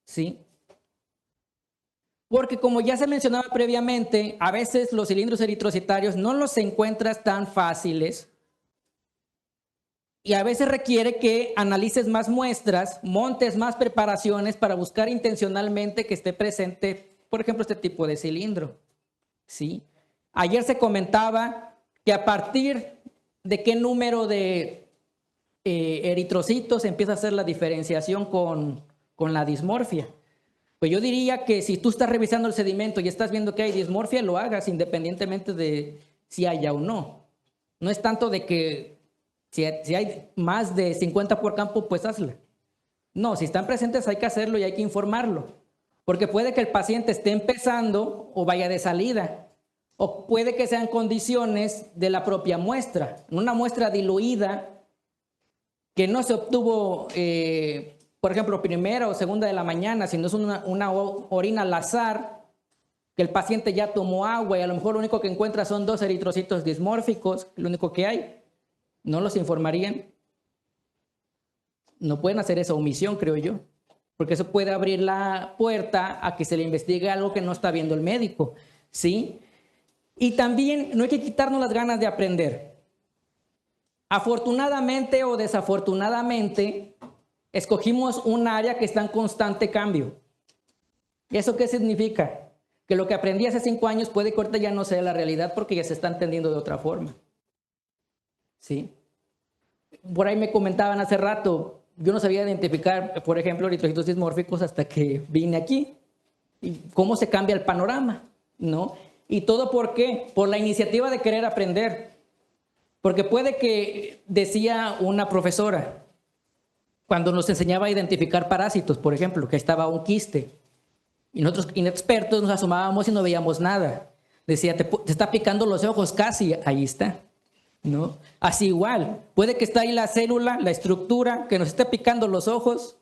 ¿sí? Porque como ya se mencionaba previamente, a veces los cilindros eritrocitarios no los encuentras tan fáciles, y a veces requiere que analices más muestras, montes más preparaciones para buscar intencionalmente que esté presente, por ejemplo, este tipo de cilindro, ¿sí? Ayer se comentaba que a partir de qué número de eritrocitos empieza a hacer la diferenciación con la dismorfia. Pues yo diría que si tú estás revisando el sedimento y estás viendo que hay dismorfia, lo hagas independientemente de si haya o no. No es tanto de que si hay más de 50 por campo, pues hazla. No, si están presentes hay que hacerlo y hay que informarlo. Porque puede que el paciente esté empezando o vaya de salida. O puede que sean condiciones de la propia muestra. Una muestra diluida que no se obtuvo, por ejemplo, primera o segunda de la mañana, sino es una orina al azar, que el paciente ya tomó agua y a lo mejor lo único que encuentra son 2 eritrocitos dismórficos, lo único que hay, ¿no los informarían? No pueden hacer esa omisión, creo yo, porque eso puede abrir la puerta a que se le investigue algo que no está viendo el médico, ¿sí? Y también no hay que quitarnos las ganas de aprender. Afortunadamente o desafortunadamente, escogimos un área que está en constante cambio. ¿Y eso qué significa? Que lo que aprendí hace 5 años puede que ahorita ya no sea la realidad porque ya se está entendiendo de otra forma. ¿Sí? Por ahí me comentaban hace rato, yo no sabía identificar, por ejemplo, eritrocitos dismórficos hasta que vine aquí. Y cómo se cambia el panorama, ¿no? ¿Y todo por qué? Por la iniciativa de querer aprender. Porque puede que, decía una profesora, cuando nos enseñaba a identificar parásitos, por ejemplo, que estaba un quiste, y nosotros inexpertos nos asomábamos y no veíamos nada. Decía, te está picando los ojos casi, ahí está, ¿no? Así igual, puede que está ahí la célula, la estructura, que nos esté picando los ojos,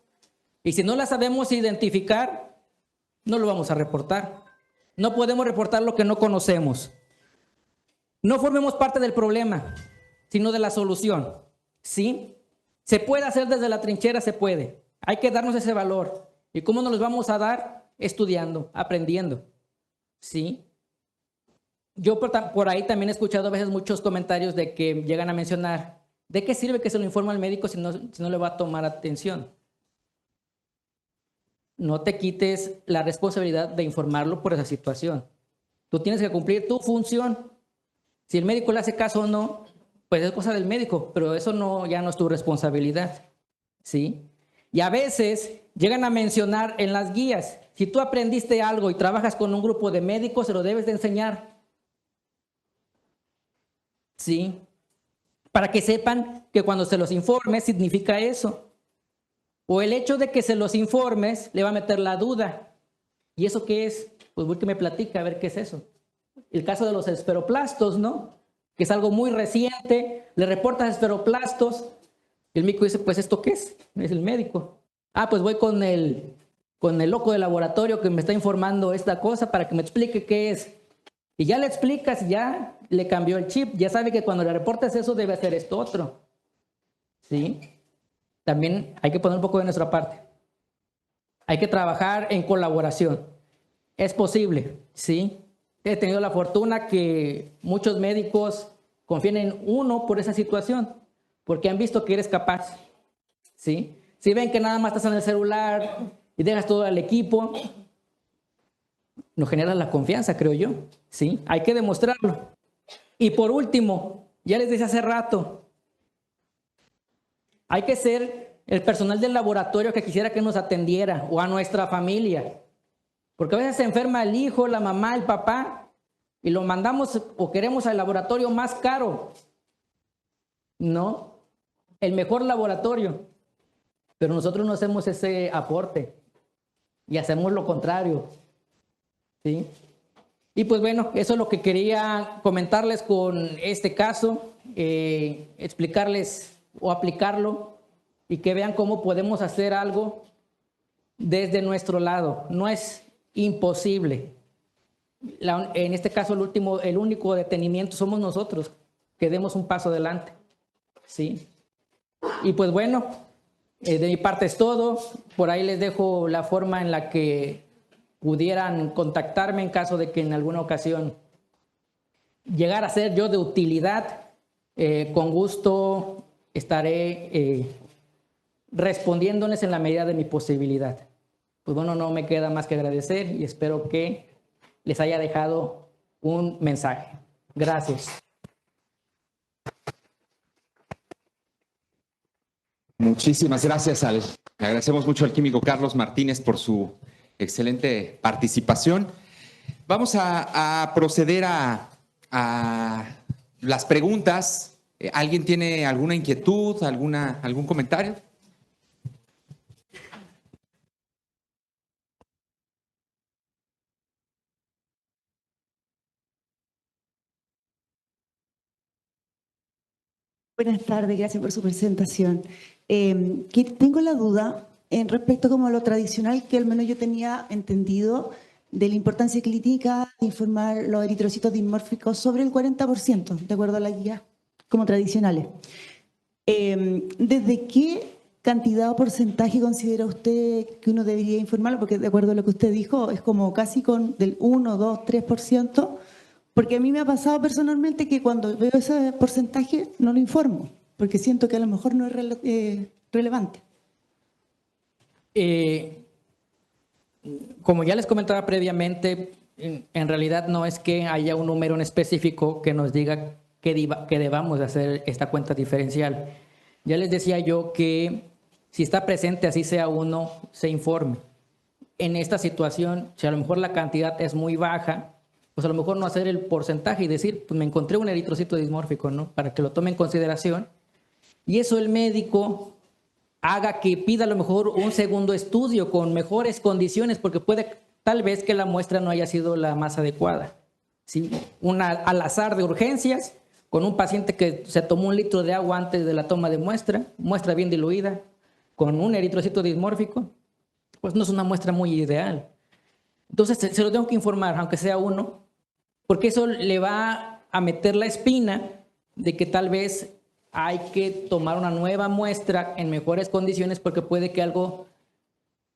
y si no la sabemos identificar, no lo vamos a reportar. No podemos reportar lo que no conocemos. No formemos parte del problema, sino de la solución. ¿Sí? Se puede hacer desde la trinchera, se puede. Hay que darnos ese valor. ¿Y cómo nos los vamos a dar? Estudiando, aprendiendo. ¿Sí? Yo por ahí también he escuchado a veces muchos comentarios de que llegan a mencionar, ¿de qué sirve que se lo informe al médico si no le va a tomar atención? No te quites la responsabilidad de informarlo por esa situación. Tú tienes que cumplir tu función. Si el médico le hace caso o no, pues es cosa del médico, pero eso no, ya no es tu responsabilidad, ¿sí? Y a veces llegan a mencionar en las guías, si tú aprendiste algo y trabajas con un grupo de médicos, se lo debes de enseñar, ¿sí? Para que sepan que cuando se los informes significa eso. O el hecho de que se los informes le va a meter la duda. ¿Y eso qué es? Pues voy que me platica a ver qué es eso. El caso de los esferoplastos, ¿no? Que es algo muy reciente, le reportas esferoplastos, y el médico dice, pues ¿esto qué es? Es el médico. Ah, pues voy con el loco de laboratorio que me está informando esta cosa para que me explique qué es. Y ya le explicas, ya le cambió el chip, ya sabe que cuando le reportes eso debe hacer esto otro. ¿Sí? También hay que poner un poco de nuestra parte. Hay que trabajar en colaboración. Es posible, ¿sí? He tenido la fortuna que muchos médicos confían en uno por esa situación, porque han visto que eres capaz, ¿sí? Si ven que nada más estás en el celular y dejas todo al equipo, no generas la confianza, creo yo, ¿sí? Hay que demostrarlo. Y por último, ya les dije hace rato, hay que ser el personal del laboratorio que quisiera que nos atendiera o a nuestra familia. Porque a veces se enferma el hijo, la mamá, el papá, y lo mandamos o queremos al laboratorio más caro. No, el mejor laboratorio. Pero nosotros no hacemos ese aporte y hacemos lo contrario. ¿Sí? Y pues bueno, eso es lo que quería comentarles con este caso, explicarles o aplicarlo y que vean cómo podemos hacer algo desde nuestro lado. No es imposible. En este caso, el único detenimiento somos nosotros, que demos un paso adelante. ¿Sí? Y pues bueno, de mi parte es todo. Por ahí les dejo la forma en la que pudieran contactarme en caso de que en alguna ocasión llegara a ser yo de utilidad. Con gusto estaré respondiéndoles en la medida de mi posibilidad. Pues bueno, no me queda más que agradecer y espero que les haya dejado un mensaje. Gracias. Muchísimas gracias. Le agradecemos mucho al químico Carlos Martínez por su excelente participación. Vamos a proceder a las preguntas. ¿Alguien tiene alguna inquietud, algún comentario? Buenas tardes, gracias por su presentación. Que tengo la duda en respecto como a lo tradicional que al menos yo tenía entendido de la importancia clínica de informar los eritrocitos dismórficos sobre el 40%, de acuerdo a la guía, como tradicionales. ¿Desde qué cantidad o porcentaje considera usted que uno debería informarlo? Porque de acuerdo a lo que usted dijo, es como casi con del 1, 2, 3%, porque a mí me ha pasado personalmente que cuando veo ese porcentaje no lo informo, porque siento que a lo mejor no es relevante. Como ya les comentaba previamente, en realidad no es que haya un número en específico que nos diga que debamos hacer esta cuenta diferencial. Ya les decía yo que si está presente, así sea uno, se informe. En esta situación, si a lo mejor la cantidad es muy baja, pues a lo mejor no hacer el porcentaje y decir, pues me encontré un eritrocito dismórfico, ¿no? Para que lo tome en consideración. Y eso el médico haga que pida a lo mejor un segundo estudio con mejores condiciones, porque puede tal vez que la muestra no haya sido la más adecuada. ¿Sí? Al azar de urgencias, con un paciente que se tomó 1 litro de agua antes de la toma de muestra bien diluida, con un eritrocito dismórfico, pues no es una muestra muy ideal. Entonces se lo tengo que informar, aunque sea uno, porque eso le va a meter la espina de que tal vez hay que tomar una nueva muestra en mejores condiciones, porque puede que algo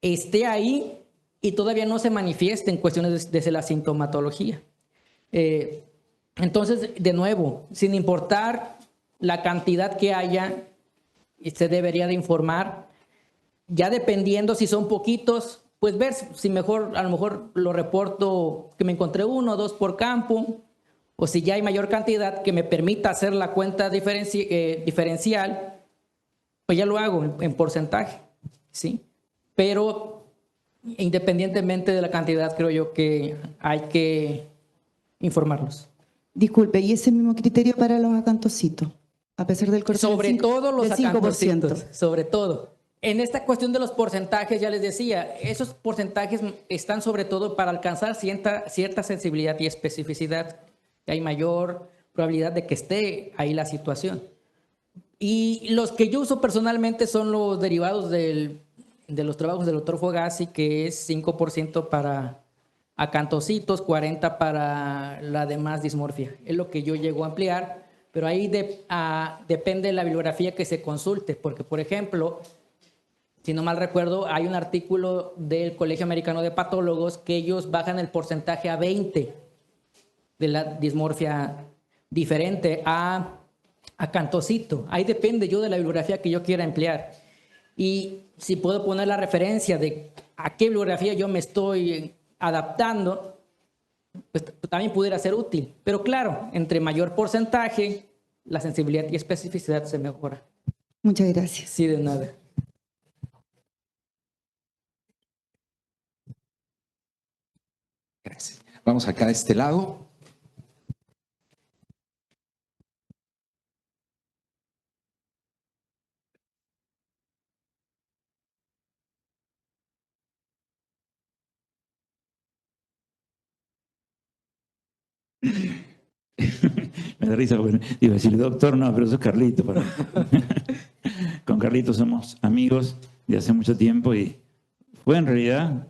esté ahí y todavía no se manifieste en cuestiones de la sintomatología. Entonces, de nuevo, sin importar la cantidad que haya, se debería de informar. Ya dependiendo si son poquitos, pues ver si mejor, a lo mejor lo reporto que me encontré 1 o 2 por campo, o si ya hay mayor cantidad que me permita hacer la cuenta diferencial, pues ya lo hago en porcentaje, ¿sí? Pero independientemente de la cantidad, creo yo que hay que informarlos. Disculpe, ¿y ese mismo criterio para los acantocitos? A pesar del corte Sobre todo los del 5%. acantocitos, sobre todo. En esta cuestión de los porcentajes, ya les decía, esos porcentajes están sobre todo para alcanzar cierta sensibilidad y especificidad. Hay mayor probabilidad de que esté ahí la situación. Y los que yo uso personalmente son los derivados de los trabajos del doctor Fogassi, que es 5% para acantocitos, 40% para la demás dismorfia. Es lo que yo llego a ampliar, pero ahí depende de la bibliografía que se consulte, porque, por ejemplo, si no mal recuerdo, hay un artículo del Colegio Americano de Patólogos que ellos bajan el porcentaje a 20 de la dismorfia diferente a acantocito. Ahí depende yo de la bibliografía que yo quiera emplear. Y si puedo poner la referencia de a qué bibliografía yo me estoy adaptando, pues también pudiera ser útil. Pero claro, entre mayor porcentaje, la sensibilidad y especificidad se mejora. Muchas gracias. Sí, de nada. Gracias. Vamos acá a este lado. Me da risa porque iba a decir doctor, no, pero eso es Carlito. Con Carlito somos amigos de hace mucho tiempo y fue en realidad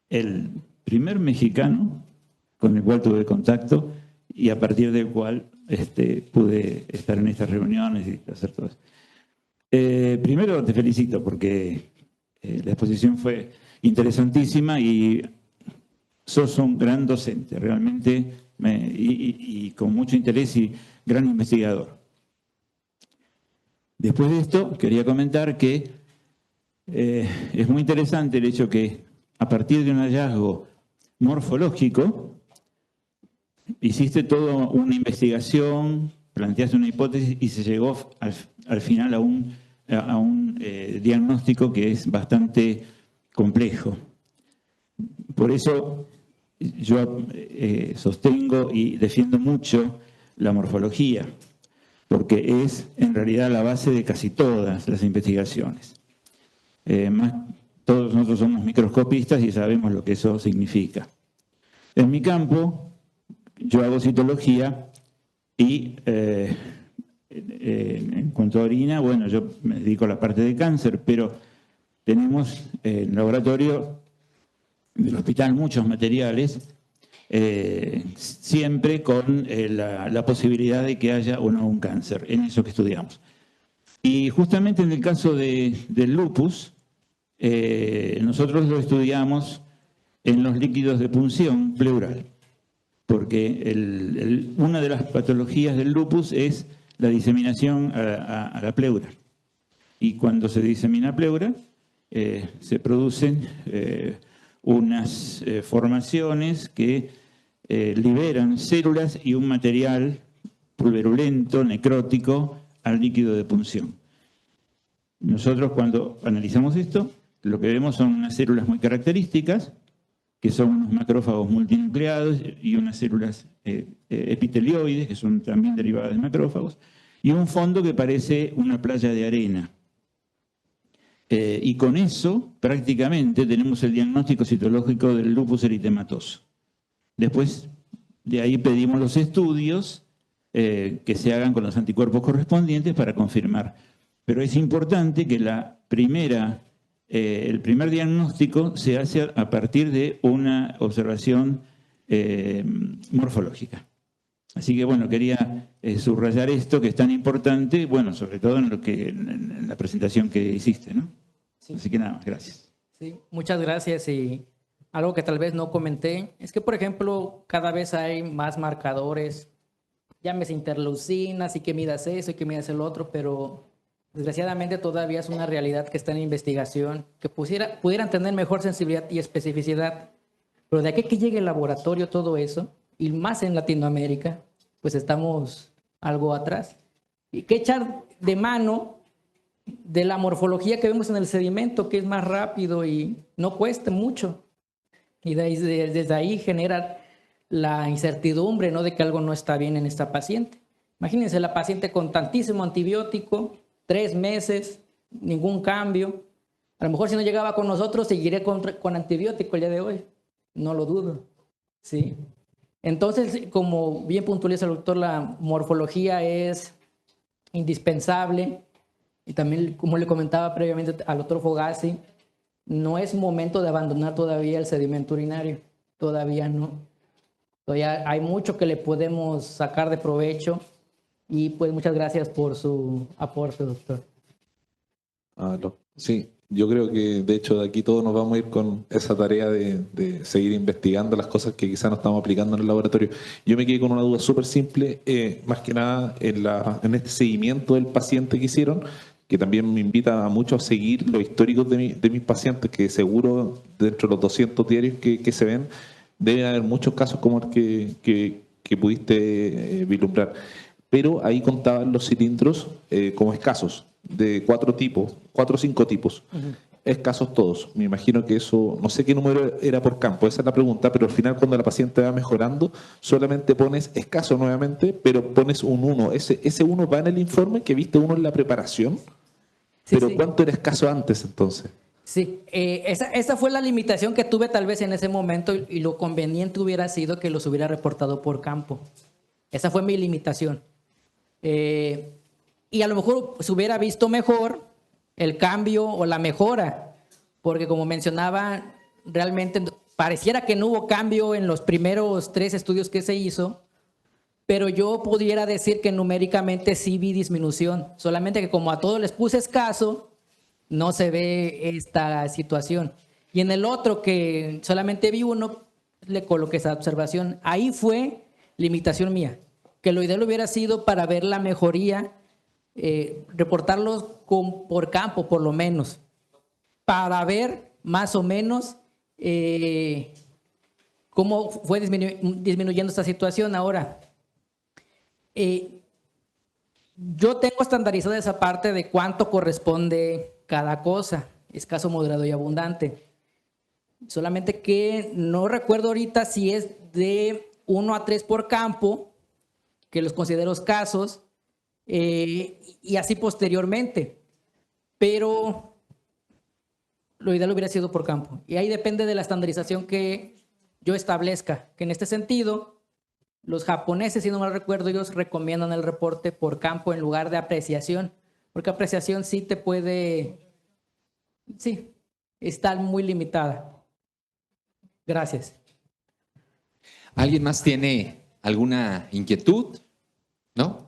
el primer mexicano con el cual tuve contacto y a partir del cual pude estar en estas reuniones y hacer todo eso. Primero te felicito porque la exposición fue interesantísima y sos un gran docente, realmente, y con mucho interés y gran investigador. Después de esto, quería comentar que es muy interesante el hecho que a partir de un hallazgo morfológico, hiciste toda una investigación, planteaste una hipótesis y se llegó al final a un diagnóstico que es bastante complejo. Por eso yo sostengo y defiendo mucho la morfología, porque es en realidad la base de casi todas las investigaciones. Todos nosotros somos microscopistas y sabemos lo que eso significa. En mi campo, yo hago citología y En cuanto a orina, bueno, yo me dedico a la parte de cáncer, pero tenemos en el laboratorio del hospital muchos materiales, siempre con la posibilidad de que haya o no un cáncer, en eso que estudiamos. Y justamente en el caso del lupus, nosotros lo estudiamos en los líquidos de punción pleural, porque una de las patologías del lupus es la diseminación a la pleura. Y cuando se disemina pleura, se producen unas formaciones que liberan células y un material pulverulento, necrótico, al líquido de punción. Nosotros cuando analizamos esto, lo que vemos son unas células muy características, que son unos macrófagos multinucleados y unas células epitelioides, que son también derivadas de macrófagos, y un fondo que parece una playa de arena. Y con eso, prácticamente, tenemos el diagnóstico citológico del lupus eritematoso. Después, de ahí pedimos los estudios que se hagan con los anticuerpos correspondientes para confirmar. Pero es importante que el primer diagnóstico se hace a partir de una observación morfológica. Así que, bueno, quería subrayar esto que es tan importante, bueno, sobre todo en la presentación que hiciste, ¿no? Sí. Así que nada más, gracias. Sí, muchas gracias. Y algo que tal vez no comenté es que, por ejemplo, cada vez hay más marcadores, llámese interleucinas y que midas eso y que midas el otro, pero desgraciadamente todavía es una realidad que está en investigación, que pudieran tener mejor sensibilidad y especificidad, pero de aquí que llegue el laboratorio todo eso, y más en Latinoamérica, pues estamos algo atrás. Y que echar de mano de la morfología que vemos en el sedimento, que es más rápido y no cuesta mucho. Y desde ahí genera la incertidumbre, ¿no?, de que algo no está bien en esta paciente. Imagínense la paciente con tantísimo antibiótico, 3 meses, ningún cambio. A lo mejor si no llegaba con nosotros, seguiré con antibiótico el día de hoy. No lo dudo. Sí. Entonces, como bien puntualiza el doctor, la morfología es indispensable. Y también, como le comentaba previamente al doctor Fogassi, no es momento de abandonar todavía el sedimento urinario. Todavía no. Todavía hay mucho que le podemos sacar de provecho. Y pues muchas gracias por su aporte, doctor. Sí, yo creo que de hecho de aquí todos nos vamos a ir con esa tarea de seguir investigando las cosas que quizás no estamos aplicando en el laboratorio. Yo me quedé con una duda súper simple, más que nada en este seguimiento del paciente que hicieron, que también me invita a mucho a seguir los históricos de mis pacientes, que seguro dentro de los 200 diarios que se ven, deben haber muchos casos como el que pudiste vislumbrar. Pero ahí contaban los cilindros como escasos, de 4 o 5 tipos. Escasos todos. Me imagino que eso, no sé qué número era por campo, esa es la pregunta, pero al final cuando la paciente va mejorando, solamente pones escaso nuevamente, pero pones un 1. Ese 1 va en el informe que viste uno en la preparación, Sí, pero sí. ¿cuánto era escaso antes entonces? Sí, esa fue la limitación que tuve tal vez en ese momento y lo conveniente hubiera sido que los hubiera reportado por campo. Esa fue mi limitación. Y a lo mejor se hubiera visto mejor el cambio o la mejora, porque como mencionaba, realmente pareciera que no hubo cambio en los primeros 3 estudios que se hizo, pero yo pudiera decir que numéricamente sí vi disminución, solamente que como a todos les puse escaso, no se ve esta situación. Y en el otro, que solamente vi uno, le coloqué esa observación. Ahí fue limitación mía, que lo ideal hubiera sido para ver la mejoría, reportarlos por campo por lo menos, para ver más o menos cómo fue disminuyendo esta situación. Ahora, yo tengo estandarizada esa parte de cuánto corresponde cada cosa, escaso, moderado y abundante. Solamente que no recuerdo ahorita si es de 1 a 3 por campo, que los considero escasos, y así posteriormente. Pero lo ideal hubiera sido por campo. Y ahí depende de la estandarización que yo establezca, que en este sentido Los japoneses, si no mal recuerdo, ellos recomiendan el reporte por campo en lugar de apreciación, porque apreciación sí te puede, sí, está muy limitada. Gracias. ¿Alguien más tiene alguna inquietud? ¿No?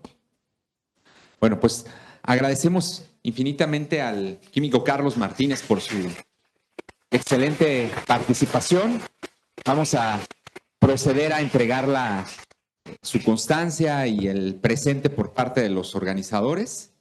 Bueno, pues agradecemos infinitamente al químico Carlos Martínez por su excelente participación. Vamos a proceder a entregar su constancia y el presente por parte de los organizadores.